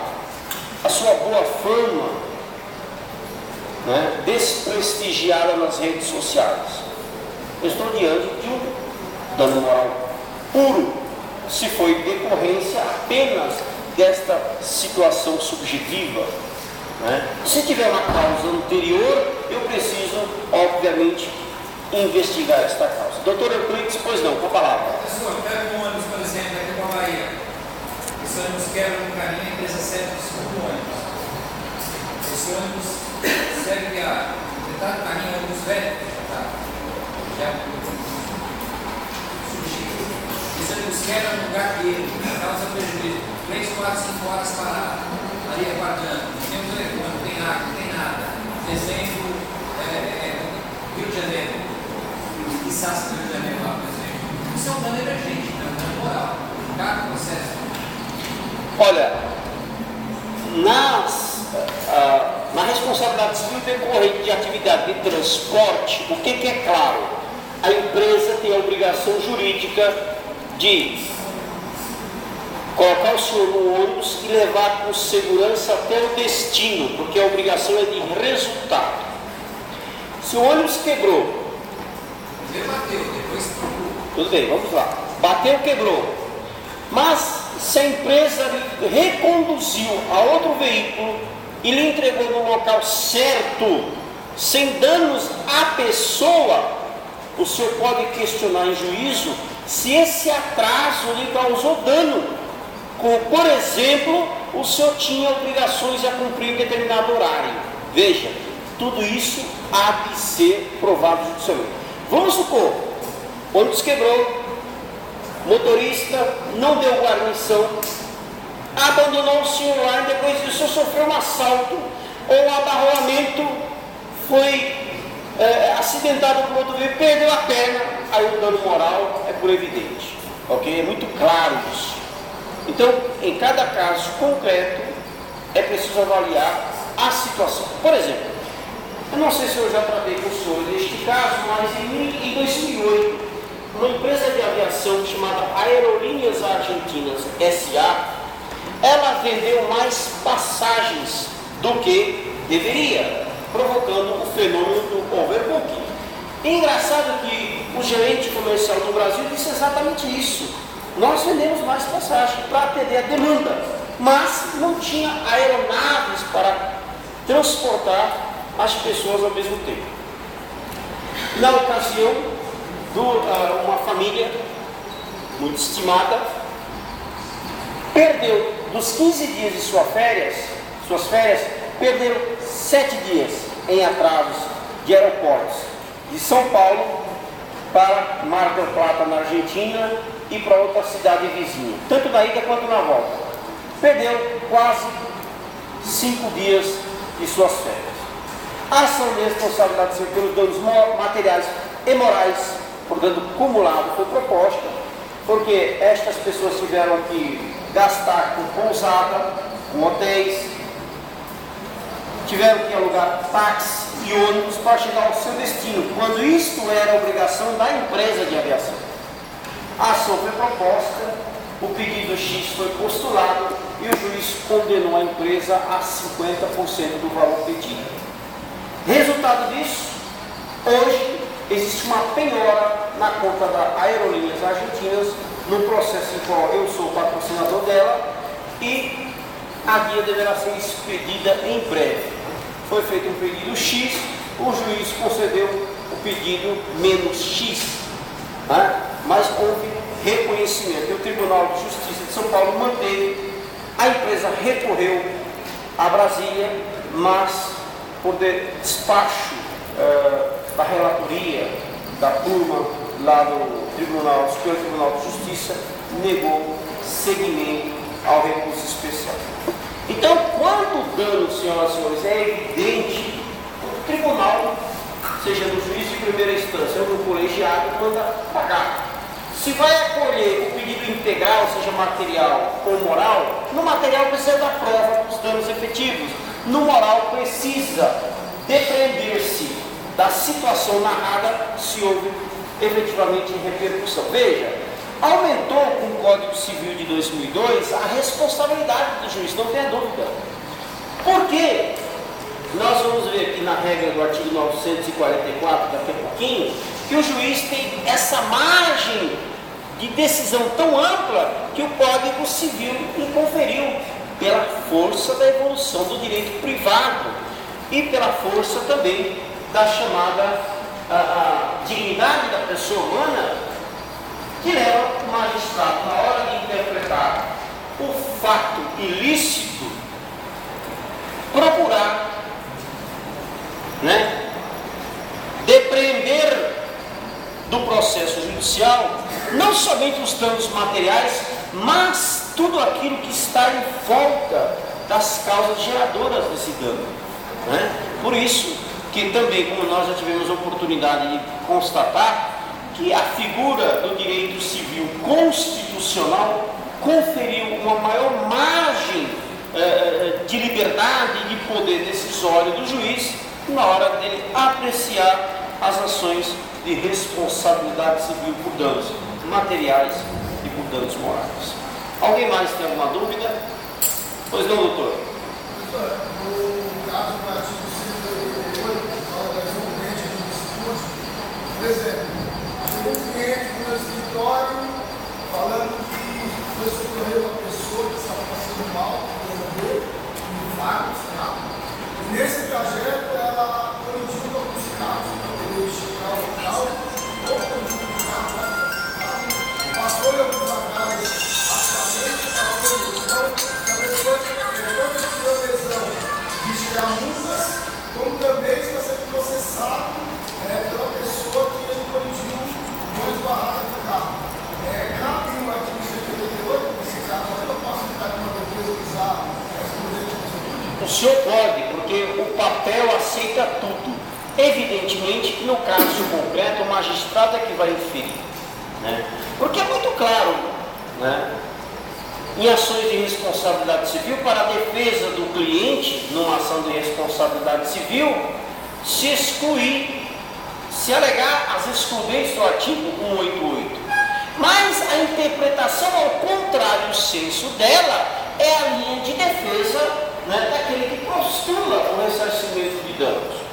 a sua boa fama, desprestigiada nas redes sociais. Eu estou diante de um dano moral puro, se foi decorrência apenas desta situação subjetiva. Se tiver uma causa anterior, eu preciso, obviamente, investigar esta causa. Doutor Euclides, pois não, com a palavra. Professor, pega um ônibus, por exemplo, aqui para a Bahia. Esse ônibus quebra no caminho, a empresa serve o segundo ônibus. Esse ônibus serve a metade do caminho, é ônibus velho, já substitui. Esse ônibus quebra no lugar dele, causa prejuízo. 3, 4, 5 horas parado, ali aguardando. Tem um telefone, não tem água, não tem nada. Dezembro, Rio de Janeiro. Quizás Rio de Janeiro lá, por exemplo. Isso é um dano emergente, é um dano moral. Cada processo. Olha, na responsabilidade civil decorrente de atividade de transporte, o que é claro? A empresa tem a obrigação jurídica de colocar o senhor no ônibus e levar com segurança até o destino, porque a obrigação é de resultado. Se o ônibus quebrou, Bateu, depois tudo bem, vamos lá. Bateu, quebrou. Mas se a empresa reconduziu a outro veículo e lhe entregou no local certo, sem danos à pessoa, o senhor pode questionar em juízo se esse atraso lhe causou dano. Como, por exemplo, o senhor tinha obrigações a cumprir em determinado horário. Veja, tudo isso há de ser provado judicialmente. Vamos supor, ônibus quebrou, motorista não deu guarnição, abandonou o senhor lá e depois disso sofreu um assalto ou um abarroamento, foi acidentado por outro veículo, perdeu a perna, aí o dano moral é por evidente, ok? É muito claro isso. Então, em cada caso concreto, é preciso avaliar a situação. Por exemplo, eu não sei se eu já tratei com o senhor neste caso, mas em 2008, uma empresa de aviação chamada Aerolíneas Argentinas S.A., ela vendeu mais passagens do que deveria, provocando o fenômeno do overbooking. Engraçado que o gerente comercial do Brasil disse exatamente isso. Nós vendemos mais passagens para atender a demanda, mas não tinha aeronaves para transportar as pessoas ao mesmo tempo. Na ocasião, uma família muito estimada perdeu dos 15 dias de suas férias, perderam 7 dias em atrasos de aeroportos de São Paulo para Mar del Plata, na Argentina, e para outra cidade vizinha, tanto na ida quanto na volta. Perdeu quase 5 dias de suas férias. A ação de responsabilidade civil pelos danos materiais e morais por dano acumulado foi proposta, porque estas pessoas tiveram que gastar com pousada, com hotéis, tiveram que alugar táxi e ônibus para chegar ao seu destino, quando isto era obrigação da empresa de aviação. A ação foi proposta, o pedido X foi postulado e o juiz condenou a empresa a 50% do valor pedido. Resultado disso, hoje existe uma penhora na conta da Aerolíneas Argentinas, no processo em qual eu sou o patrocinador dela, e a guia deverá ser expedida em breve. Foi feito um pedido X, o juiz concedeu o pedido menos X, né? Mas houve reconhecimento. E o Tribunal de Justiça de São Paulo manteve, a empresa recorreu a Brasília, mas por despacho da relatoria da turma lá do Superior Tribunal de Justiça, negou seguimento ao recurso especial. Então, quando o dano, senhoras e senhores, é evidente, o tribunal, seja no juiz de primeira instância ou no colegiado, manda pagar. Se vai acolher o pedido integral, seja material ou moral, no material precisa da prova dos danos efetivos, no moral precisa depreender-se da situação narrada se houve efetivamente repercussão. Veja, aumentou com o Código Civil de 2002 a responsabilidade do juiz, não tenha dúvida. Por quê? Nós vamos ver aqui na regra do artigo 944, daqui a pouquinho, que o juiz tem essa margem de decisão tão ampla que o Código Civil lhe conferiu pela força da evolução do direito privado e pela força também da chamada dignidade da pessoa humana, que leva o magistrado, na hora de interpretar o fato ilícito, procurar depreender do processo judicial não somente os danos materiais, mas tudo aquilo que está em volta das causas geradoras desse dano. Por isso que também, como nós já tivemos a oportunidade de constatar, que a figura do direito civil constitucional conferiu uma maior margem de liberdade e de poder decisório do juiz na hora dele apreciar as ações de responsabilidade civil por danos materiais e por danos morais. Alguém mais tem alguma dúvida? Pois não, doutor? Professor, no caso do artigo 188, fala da desenvolvimento do discurso, por exemplo, chegou um cliente no meu escritório falando que foi socorrer uma pessoa que estava passando mal, um vago, e nesse trajeto ela colidiu com alguns carros, para poder chegar ao local, ou colidiu com o carro, passou em alguns atalhos acidente, para a condição da pessoa que teve lesão de chegar multas, como também senhor pode, porque o papel aceita tudo. Evidentemente que no caso concreto o magistrado é que vai inferir, né? Porque é muito claro, né, em ações de responsabilidade civil, para a defesa do cliente, numa ação de responsabilidade civil, se excluir, se alegar as excludentes do artigo 188. Mas a interpretação ao contrário senso dela é a linha de defesa, né, daquele que postula o ressarcimento de danos.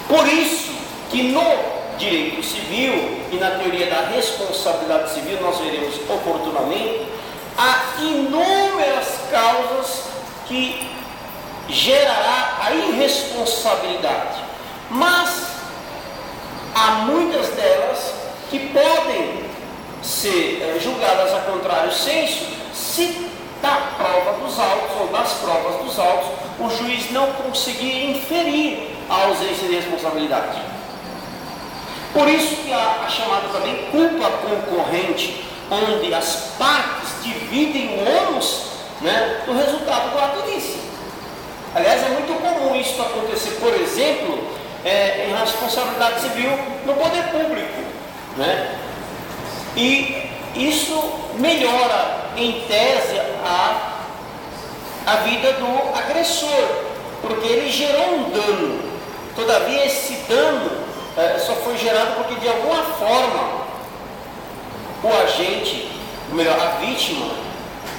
Por isso que no direito civil e na teoria da responsabilidade civil, nós veremos oportunamente, há inúmeras causas que gerará a irresponsabilidade, mas há muitas delas que podem ser julgadas a contrário senso se da prova dos autos ou das provas dos autos o juiz não conseguir inferir a ausência de responsabilidade. Por isso que há a chamada também culpa concorrente, onde as partes dividem o ônus, né, do resultado do ato ilícito. Aliás, é muito comum isso acontecer, por exemplo, em responsabilidade civil no poder público, né? E isso melhora, em tese, a vida do agressor, porque ele gerou um dano. Todavia, esse dano só foi gerado porque, de alguma forma, o agente, ou melhor, a vítima,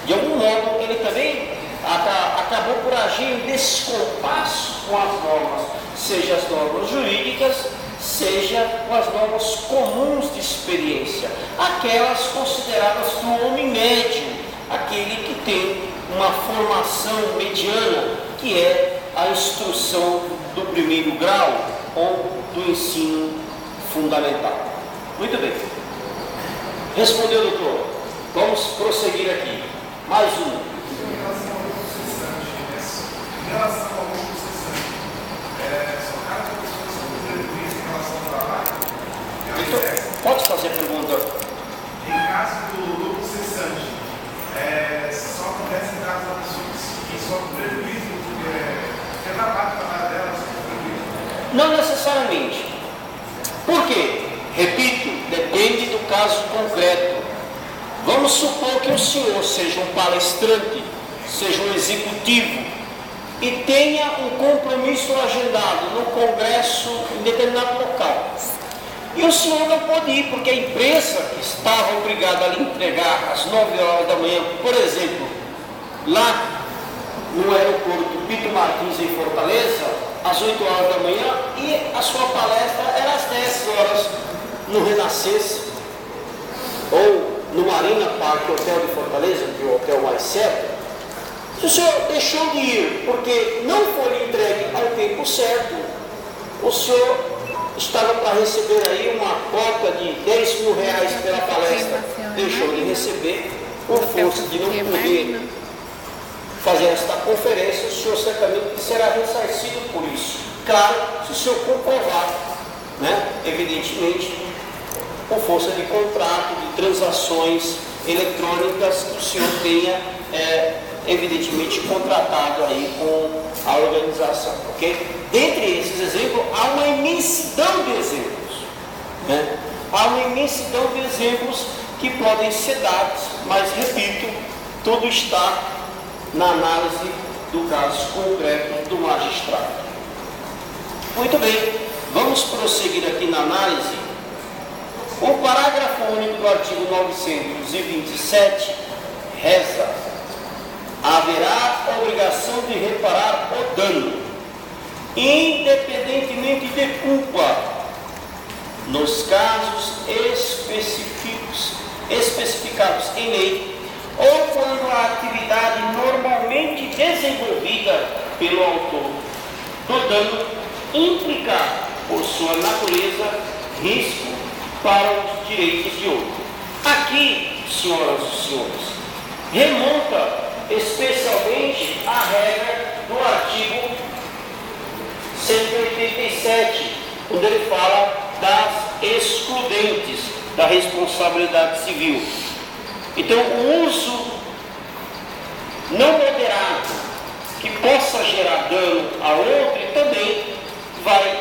de algum modo, ele também acabou por agir em descompasso com as normas, seja as normas jurídicas, seja com as normas comuns de experiência, aquelas consideradas do homem médio, aquele que tem uma formação mediana, que é a instrução do primeiro grau ou do ensino fundamental. Muito bem. Respondeu, doutor. Vamos prosseguir aqui. Mais um. Em relação ao lucro cessante, em relação ao lucro cessante, são cada pessoa que são prejuízos em relação ao trabalho? Então, pode fazer a pergunta. Em caso do lucro cessante, só acontece em caso da pessoa que sofre prejuízo, porque trabalho o trabalho dela, sofre prejuízo? Não necessariamente. Por quê? Repito, depende do caso concreto. Vamos supor que o senhor seja um palestrante, seja um executivo e tenha um compromisso agendado no congresso em determinado local. E o senhor não pode ir porque a empresa que estava obrigada a lhe entregar às 9 horas da manhã, por exemplo, lá no aeroporto Pito Martins em Fortaleza, às 8 horas da manhã, e a sua palestra era às 10 horas no Renascença ou no Marina Park Hotel de Fortaleza, que é o hotel mais certo. Se o senhor deixou de ir porque não foi entregue ao tempo certo, o senhor estava para receber aí uma cota de R$10.000 pela palestra, deixou de receber por força de não poder fazer esta conferência, o senhor certamente será ressarcido por isso. Claro, se o senhor comprovar, né, evidentemente, com força de contrato, de transações eletrônicas que o senhor tenha, evidentemente, contratado aí com a organização, ok? Dentre esses exemplos, há uma imensidão de exemplos, né? Há uma imensidão de exemplos que podem ser dados, mas, repito, tudo está na análise do caso concreto do magistrado. Muito bem, vamos prosseguir aqui na análise. O parágrafo único do artigo 927 reza: haverá obrigação de reparar o dano, independentemente de culpa, nos casos especificados em lei, ou quando a atividade normalmente desenvolvida pelo autor do dano implicar, por sua natureza, risco para os direitos de outro. Aqui, senhoras e senhores, remonta especialmente a regra do artigo 187, quando ele fala das excludentes da responsabilidade civil. Então, o uso não moderado que possa gerar dano a outro, e também vai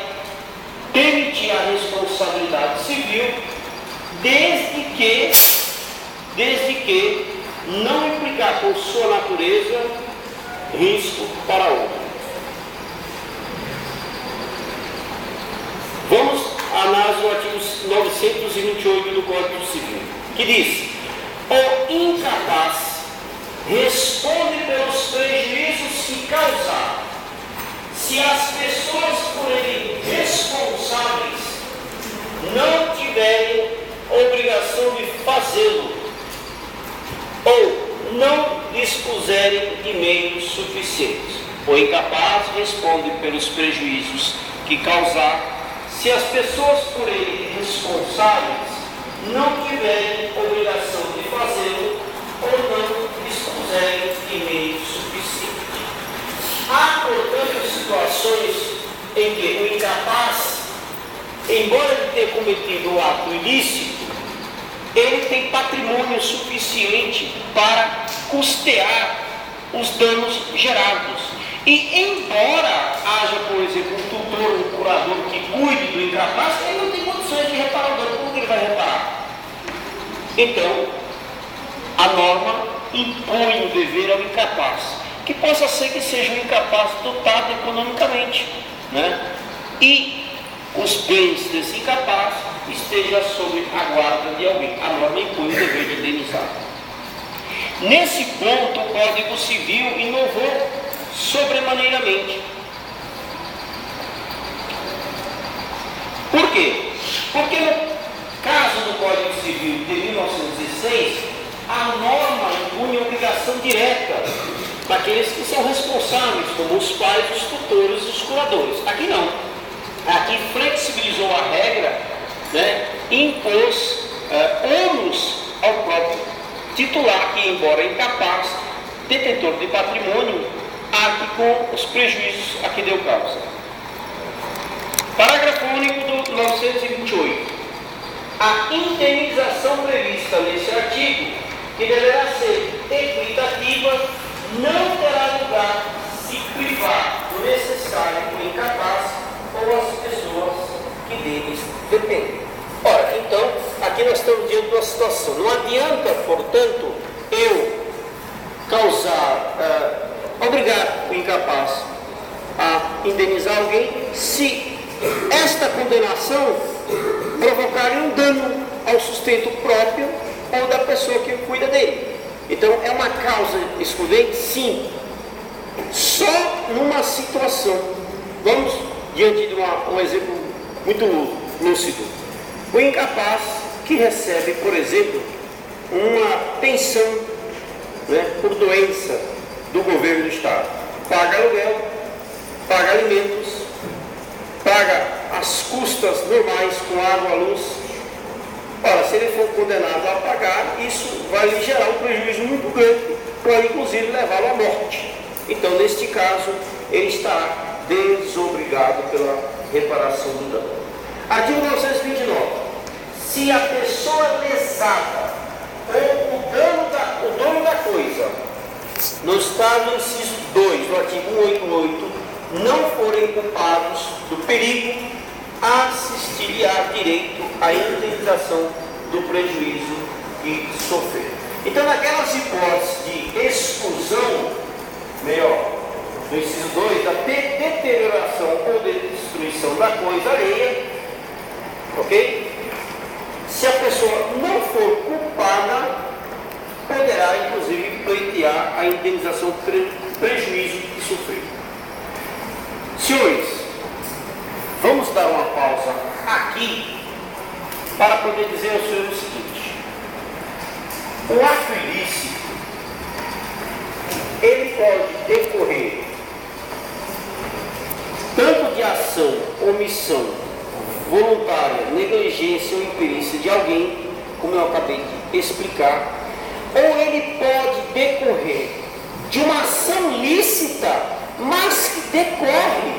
permitir a responsabilidade civil, desde que não implicar por sua natureza risco para outro. Vamos analisar o artigo 928 do Código Civil, que diz: o incapaz responde pelos prejuízos que causar, se as pessoas por ele responsáveis não tiverem obrigação de fazê-lo ou não dispuserem de meios suficientes. O incapaz responde pelos prejuízos que causar, se as pessoas por ele responsáveis não tiverem obrigação de fazê-lo ou não dispuserem de meios suficientes. Há, portanto, situações em que o incapaz, embora ele tenha cometido o ato ilícito, ele tem patrimônio suficiente para custear os danos gerados. E embora haja, por exemplo, um tutor, um curador que cuide do incapaz, ele não tem condições de reparar o dano. Como que ele vai reparar? Então, a norma impõe o dever ao incapaz, que possa ser que seja um incapaz dotado economicamente, né? E os bens desse incapaz estejam sob a guarda de alguém. A norma impõe o dever de indenizar. Nesse ponto, o Código Civil inovou sobremaneiramente. Por quê? Porque no caso do Código Civil de 1916, a norma impõe obrigação direta daqueles que são responsáveis, como os pais, os tutores e os curadores. Aqui não. Aqui flexibilizou a regra, né, e impôs ônus ao próprio titular, que, embora incapaz, detentor de patrimônio, arque com os prejuízos a que deu causa. Parágrafo único do 928. A indenização prevista nesse artigo, que deverá ser equitativa, não terá lugar se privar do necessário o incapaz ou as pessoas que deles dependem. Ora, então, aqui nós estamos diante de uma situação. Não adianta, portanto, eu obrigar o incapaz a indenizar alguém se esta condenação provocar um dano ao sustento próprio ou da pessoa que cuida dele. Então, é uma causa excludente? Sim. Só numa situação. Vamos diante de um exemplo muito lúcido. O incapaz que recebe, por exemplo, uma pensão, né, por doença do governo do Estado. Paga aluguel, paga alimentos, paga as custas normais com água, luz. Ora, se ele for condenado a pagar, isso vai lhe gerar um prejuízo muito grande, pode inclusive levá-lo à morte. Então, neste caso, ele está desobrigado pela reparação do dano. Artigo 929. Se a pessoa lesada ou o dono da coisa, no estado do inciso 2 do artigo 188, não forem culpados do perigo, assistir-lhe-á direito à indenização do prejuízo que sofrer. Então, naquelas hipóteses de exclusão, do inciso 2, da deterioração ou de destruição da coisa alheia, ok? Se a pessoa não for culpada, poderá, inclusive, pleitear a indenização do prejuízo que sofreu. Senhores, vamos dar uma pausa aqui para poder dizer ao senhor o seguinte: o ato ilícito, ele pode decorrer tanto de ação, omissão, voluntária, negligência ou imperícia de alguém, como eu acabei de explicar, ou ele pode decorrer de uma ação lícita, mas que decorre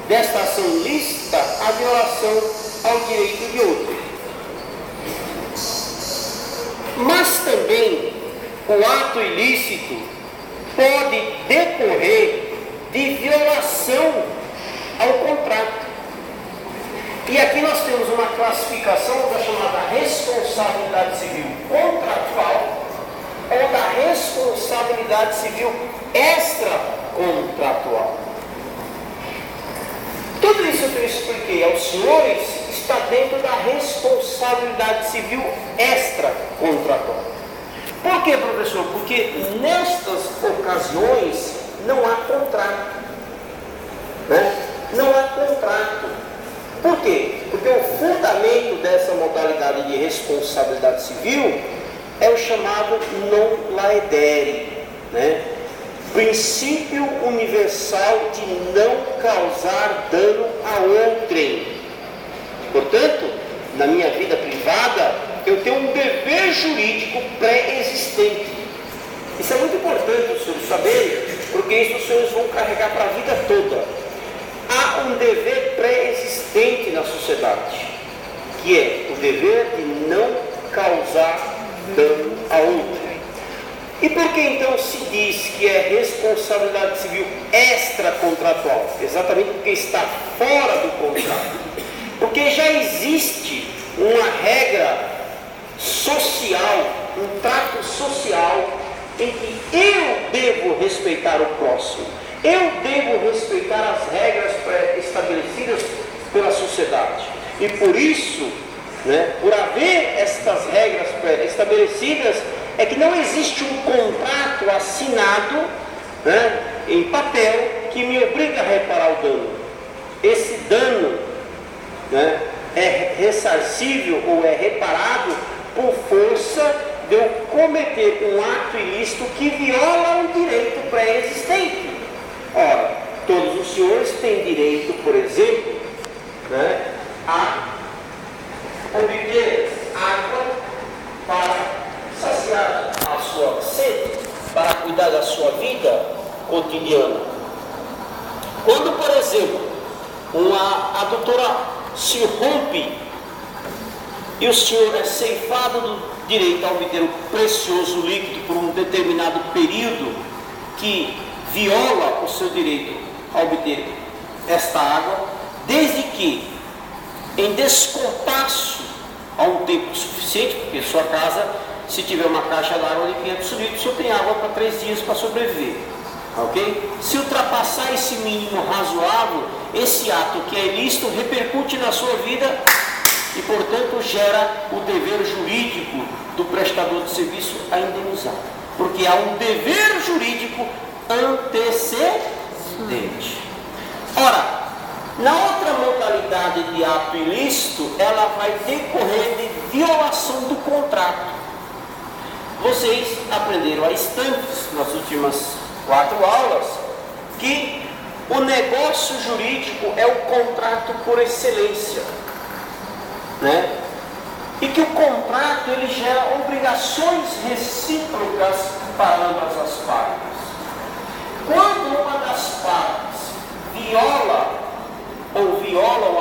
desta ação lícita a violação ao direito de outro. Mas também o ato ilícito pode decorrer de violação ao contrato. E aqui nós temos uma classificação da chamada responsabilidade civil contratual ou da responsabilidade civil extracontratual. Tudo isso que eu expliquei aos senhores está dentro da responsabilidade civil extracontratual. Por quê, professor? Porque nestas ocasiões não há contrato. Não há contrato. Por quê? Porque o fundamento dessa modalidade de responsabilidade civil é o chamado non laedere, princípio universal de não causar dano a outrem. Portanto, na minha vida privada, eu tenho um dever jurídico pré-existente. Isso é muito importante os senhores saberem, porque isso os senhores vão carregar para a vida toda. Há um dever pré-existente na sociedade, que é o dever de não causar dano a outrem. E por que então se diz que é responsabilidade civil extracontratual? Exatamente porque está fora do contrato. Porque já existe uma regra social, um trato social, em que eu devo respeitar o próximo. Eu devo respeitar as regras estabelecidas pela sociedade. E por isso, por haver estas regras estabelecidas, é que não existe um contrato assinado em papel que me obriga a reparar o dano. Esse dano é ressarcível ou é reparado por força de eu cometer um ato ilícito que viola um direito pré-existente. Ora, todos os senhores têm direito, por exemplo, a obter água para saciar a sua sede, para cuidar da sua vida cotidiana. Quando, por exemplo, a adutora se rompe e o senhor é ceifado do direito a obter o precioso líquido por um determinado período que viola o seu direito a obter esta água, desde que, em descompasso a um tempo suficiente, porque sua casa, se tiver uma caixa d'água de 500 litros, o senhor tem água para 3 dias para sobreviver. Ok? Se ultrapassar esse mínimo razoável, esse ato que é ilícito repercute na sua vida e, portanto, gera o dever jurídico do prestador de serviço a indenizar. Porque há um dever jurídico antecedente. Ora, na outra modalidade de ato ilícito, ela vai decorrer de violação do contrato. Vocês aprenderam há instantes, nas últimas 4 aulas, que o negócio jurídico é o contrato por excelência, e que o contrato ele gera obrigações recíprocas para ambas as partes. Quando uma das partes violam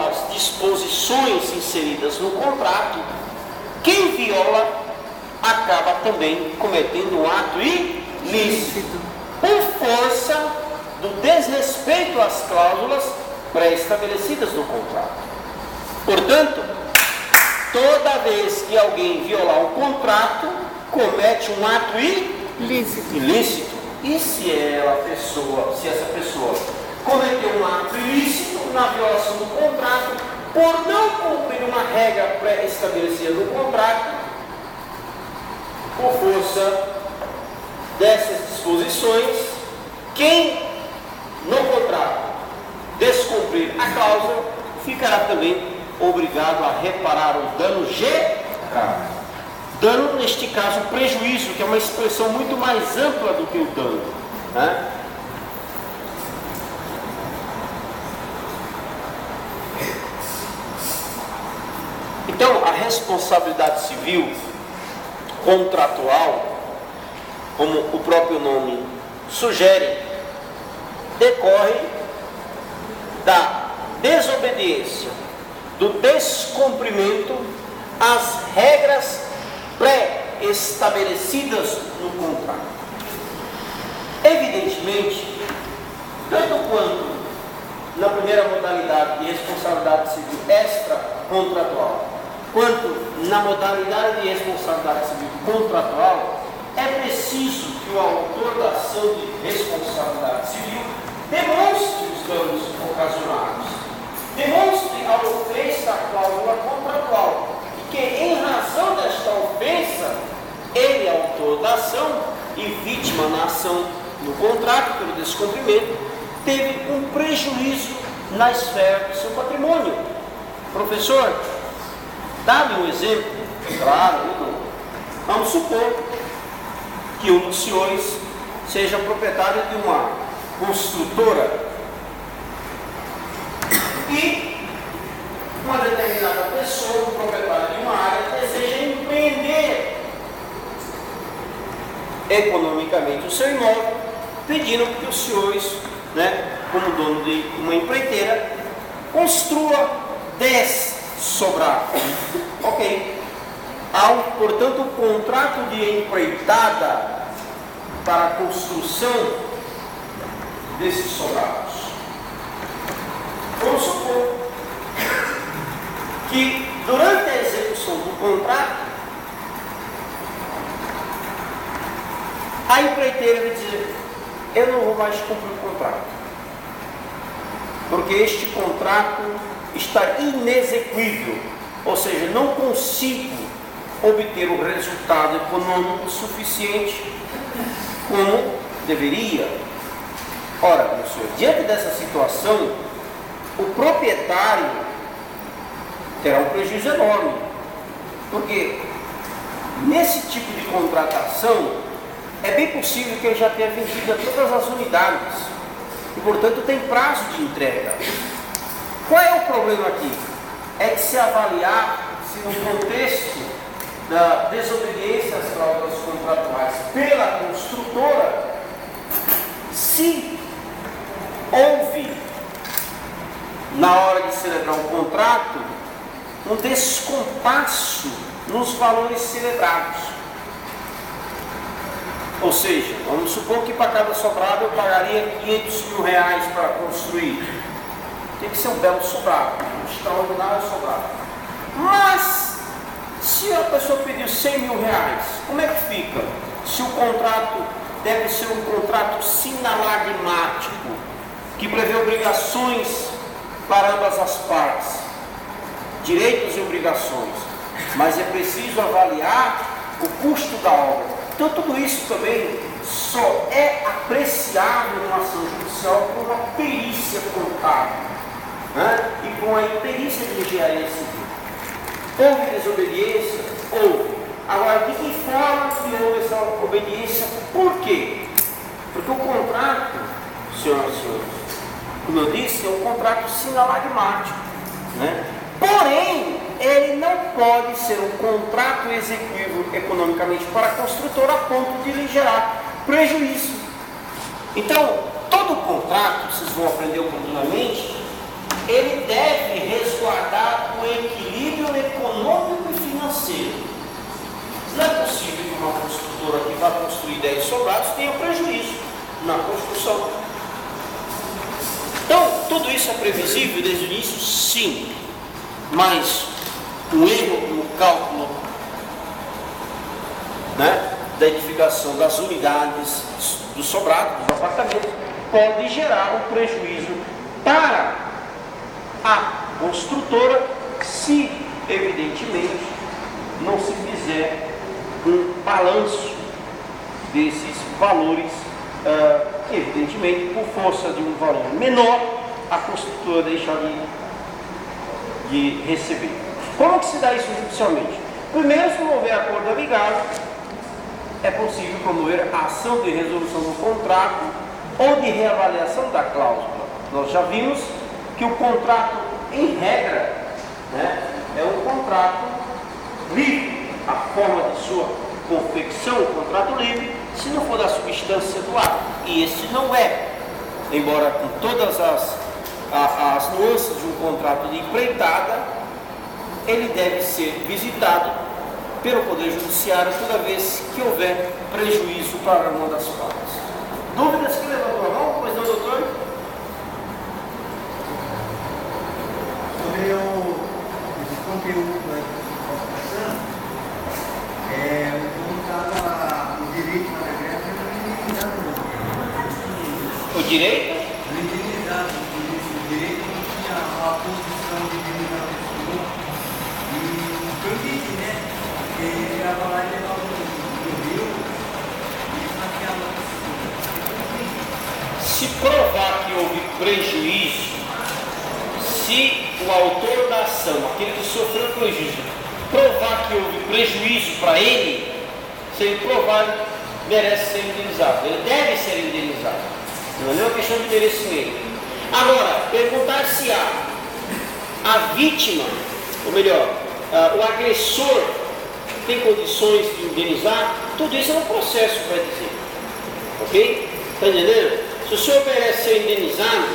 as disposições inseridas no contrato, quem viola acaba também cometendo um ato ilícito, por força do desrespeito às cláusulas pré-estabelecidas no contrato. Portanto, toda vez que alguém violar o contrato, comete um ato ilícito. E se essa pessoa cometeu um ato ilícito na violação do contrato, por não cumprir uma regra pré-estabelecida no contrato, por força dessas disposições, quem no contrato descumprir a cláusula ficará também obrigado a reparar o dano gerado. Dano, neste caso, prejuízo, que é uma expressão muito mais ampla do que o dano. Então, a responsabilidade civil contratual, como o próprio nome sugere, decorre da desobediência, do descumprimento às regras pré-estabelecidas no contrato. Evidentemente tanto quanto na primeira modalidade de responsabilidade civil extracontratual, quanto na modalidade de responsabilidade civil contratual, é preciso que o autor da ação de responsabilidade civil demonstre os danos ocasionados, demonstre a ofensa da cláusula contratual, e que, em razão desta ofensa, ele, autor da ação e vítima na ação no contrato pelo descumprimento, teve um prejuízo na esfera do seu patrimônio. Professor, dá-me um exemplo. Claro, vamos supor que um dos senhores seja proprietário de uma construtora e uma determinada pessoa, um proprietário de uma área, deseja empreender economicamente o seu imóvel, pedindo que os senhores, como dono de uma empreiteira, construa 10 sobrados. Ok. Há, portanto, um contrato de empreitada para a construção desses sobrados. Vamos supor que, durante a execução do contrato, a empreiteira vai dizer: eu não vou mais cumprir o contrato, porque este contrato está inexequível, ou seja, não consigo obter o resultado econômico suficiente como deveria. Ora, meu senhor, diante dessa situação, o proprietário terá um prejuízo enorme, porque nesse tipo de contratação é bem possível que ele já tenha vendido todas as unidades e, portanto, tem prazo de entrega. Qual é o problema aqui? É que se avaliar se no contexto da desobediência às cláusulas contratuais pela construtora, se houve, na hora de celebrar um contrato, um descompasso nos valores celebrados. Ou seja, vamos supor que para cada sobrado eu pagaria 500 mil reais para construir. Tem que ser um belo sobrado, um extraordinário sobrado. Mas, se a pessoa pediu 100 mil reais, como é que fica? Se o contrato deve ser um contrato sinalagmático, que prevê obrigações para ambas as partes, direitos e obrigações, mas é preciso avaliar o custo da obra. Então, tudo isso também só é apreciável numa ação judicial por uma perícia contábil, e com a perícia de engenharia civil. Houve desobediência? Houve. Agora, de que forma que houve essa obediência? Por quê? Porque o contrato, senhoras e senhores, como eu disse, é um contrato sinalagmático, Porém, ele não pode ser um contrato execuível economicamente para a construtora a ponto de lhe gerar prejuízo. Então, todo contrato, vocês vão aprender oportunamente, ele deve resguardar o equilíbrio econômico e financeiro. Não é possível que uma construtora que vai construir 10 sobrados tenha prejuízo na construção. Então, tudo isso é previsível desde o início? Sim. Mas um erro no cálculo da edificação das unidades do sobrado, dos apartamentos, pode gerar um prejuízo para a construtora se, evidentemente, não se fizer um balanço desses valores, que, evidentemente, por força de um valor menor, a construtora deixa de receber. Como que se dá isso judicialmente? Primeiro, se não houver acordo amigável, é possível promover a ação de resolução do contrato ou de reavaliação da cláusula. Nós já vimos que o contrato, em regra, é um contrato livre. A forma de sua confecção, o contrato livre, se não for da substância do ato. E esse não é, embora com todas as nuances de um contrato de empreitada, ele deve ser visitado pelo Poder Judiciário toda vez que houver prejuízo para uma das partes. Dúvidas que levantou a mão? Pois não, doutor? conteúdo aí que você está passando, como estava o direito na regra não indenizado não. O direito? Não indenizado, o direito não tinha a posição de indenizar a pessoa e permite, né? Porque ele ia lá e levava no rio e saqueava a pessoa. Se provar que houve prejuízo, se o autor da ação, aquele que sofreu prejuízo, provar que houve prejuízo para ele, se ele provar, merece ser indenizado. Ele deve ser indenizado. Não é uma questão de merecimento. Agora, perguntar se a vítima, ou melhor, o agressor tem condições de indenizar, tudo isso é um processo que vai dizer. Ok? Está entendendo? Se o senhor merece ser indenizado,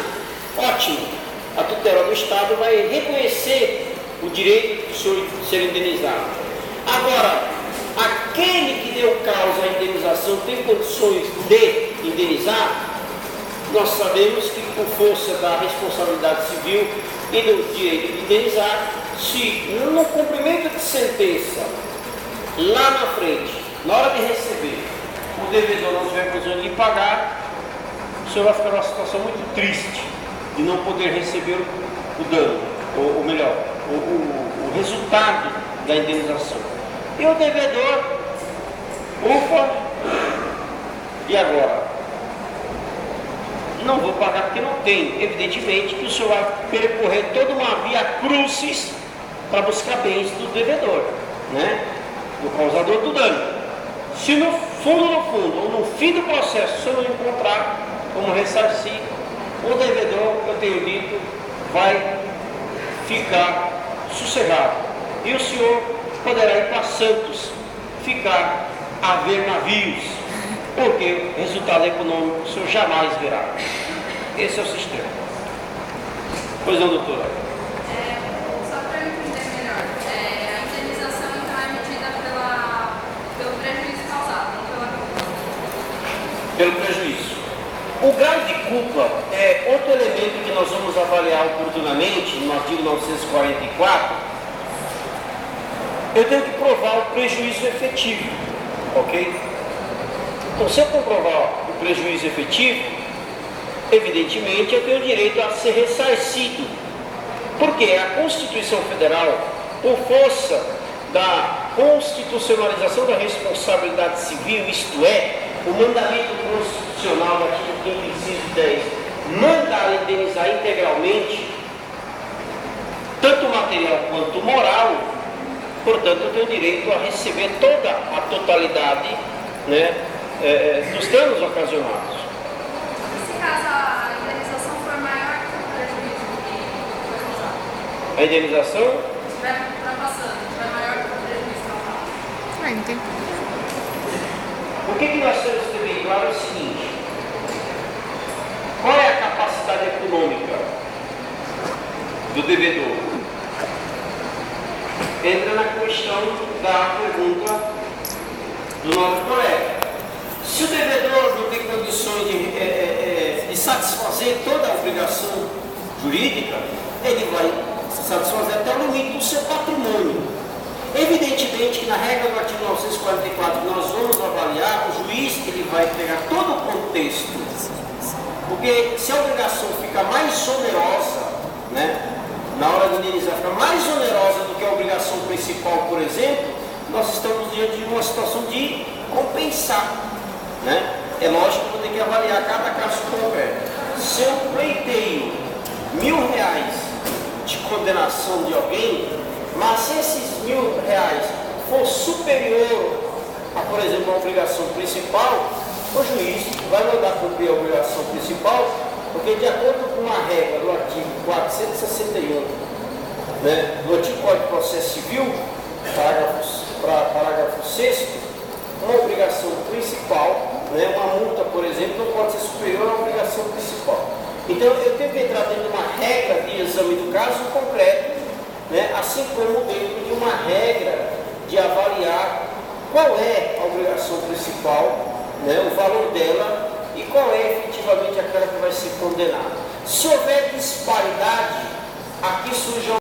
ótimo. A tutela do Estado vai reconhecer o direito do senhor ser indenizado. Agora, aquele que deu causa à indenização tem condições de indenizar? Nós sabemos que, por força da responsabilidade civil e do direito de indenizar, se no cumprimento de sentença, lá na frente, na hora de receber, o devedor não tiver condições de lhe pagar, o senhor vai ficar numa situação muito triste de não poder receber o dano, ou melhor, o resultado da indenização. E o devedor, ufa, e agora? Não vou pagar porque não tem. Evidentemente que o senhor vai percorrer toda uma via crucis para buscar bens do devedor, né? Do causador do dano. Se no fundo, ou no fim do processo, o senhor não encontrar como ressarcir, o devedor, eu tenho dito, vai ficar sossegado. E o senhor poderá ir para Santos, ficar a ver navios, porque resultado econômico o senhor jamais verá. Esse é o sistema. Pois não, doutora? Só para eu entender melhor, a indenização então é medida pelo prejuízo causado, não pela culpa. Pelo prejuízo. O grau de culpa é outro elemento que nós vamos avaliar oportunamente no artigo 944. Eu tenho que provar o prejuízo efetivo, ok? Então, se eu comprovar o prejuízo efetivo, evidentemente eu tenho direito a ser ressarcido, porque a Constituição Federal, por força da constitucionalização da responsabilidade civil, isto é, o mandamento constitucional do artigo 5º, inciso 10, manda indenizar integralmente, tanto material quanto moral. Portanto, eu tenho direito a receber toda a totalidade, né, dos danos ocasionados. Se caso a indenização for maior que o prejuízo que foi causado? A indenização? Se estiver ultrapassando, estiver maior que o prejuízo causado? Não tem. O que nós temos que ter bem claro é o seguinte: qual é a capacidade econômica do devedor? Entra na questão da pergunta do nosso colega. Se o devedor não tem condições de satisfazer toda a obrigação jurídica, ele vai satisfazer até o limite do seu patrimônio. Evidentemente que na regra do artigo 944 que nós vamos avaliar, o juiz ele vai pegar todo o contexto, porque se a obrigação fica mais onerosa, né, na hora de indenizar, fica mais onerosa do que a obrigação principal, por exemplo, nós estamos diante de uma situação de compensar, né? É lógico que eu vou ter que avaliar cada caso concreto. Se eu pleiteio R$1.000 de condenação de alguém, mas se esses R$1.000 for superior a, por exemplo, a obrigação principal, o juiz vai mandar cumprir a obrigação principal, porque de acordo com uma regra do artigo 461, né, do antigo Código de Processo Civil, parágrafo 6º, uma obrigação principal, né, uma multa, por exemplo, não pode ser superior à obrigação principal. Então, eu tenho que entrar dentro de uma regra de exame do caso concreto, né, assim como dentro de uma regra de avaliar qual é a obrigação principal, né, o valor dela e qual é efetivamente aquela que vai ser condenada. Se houver disparidade, aqui surge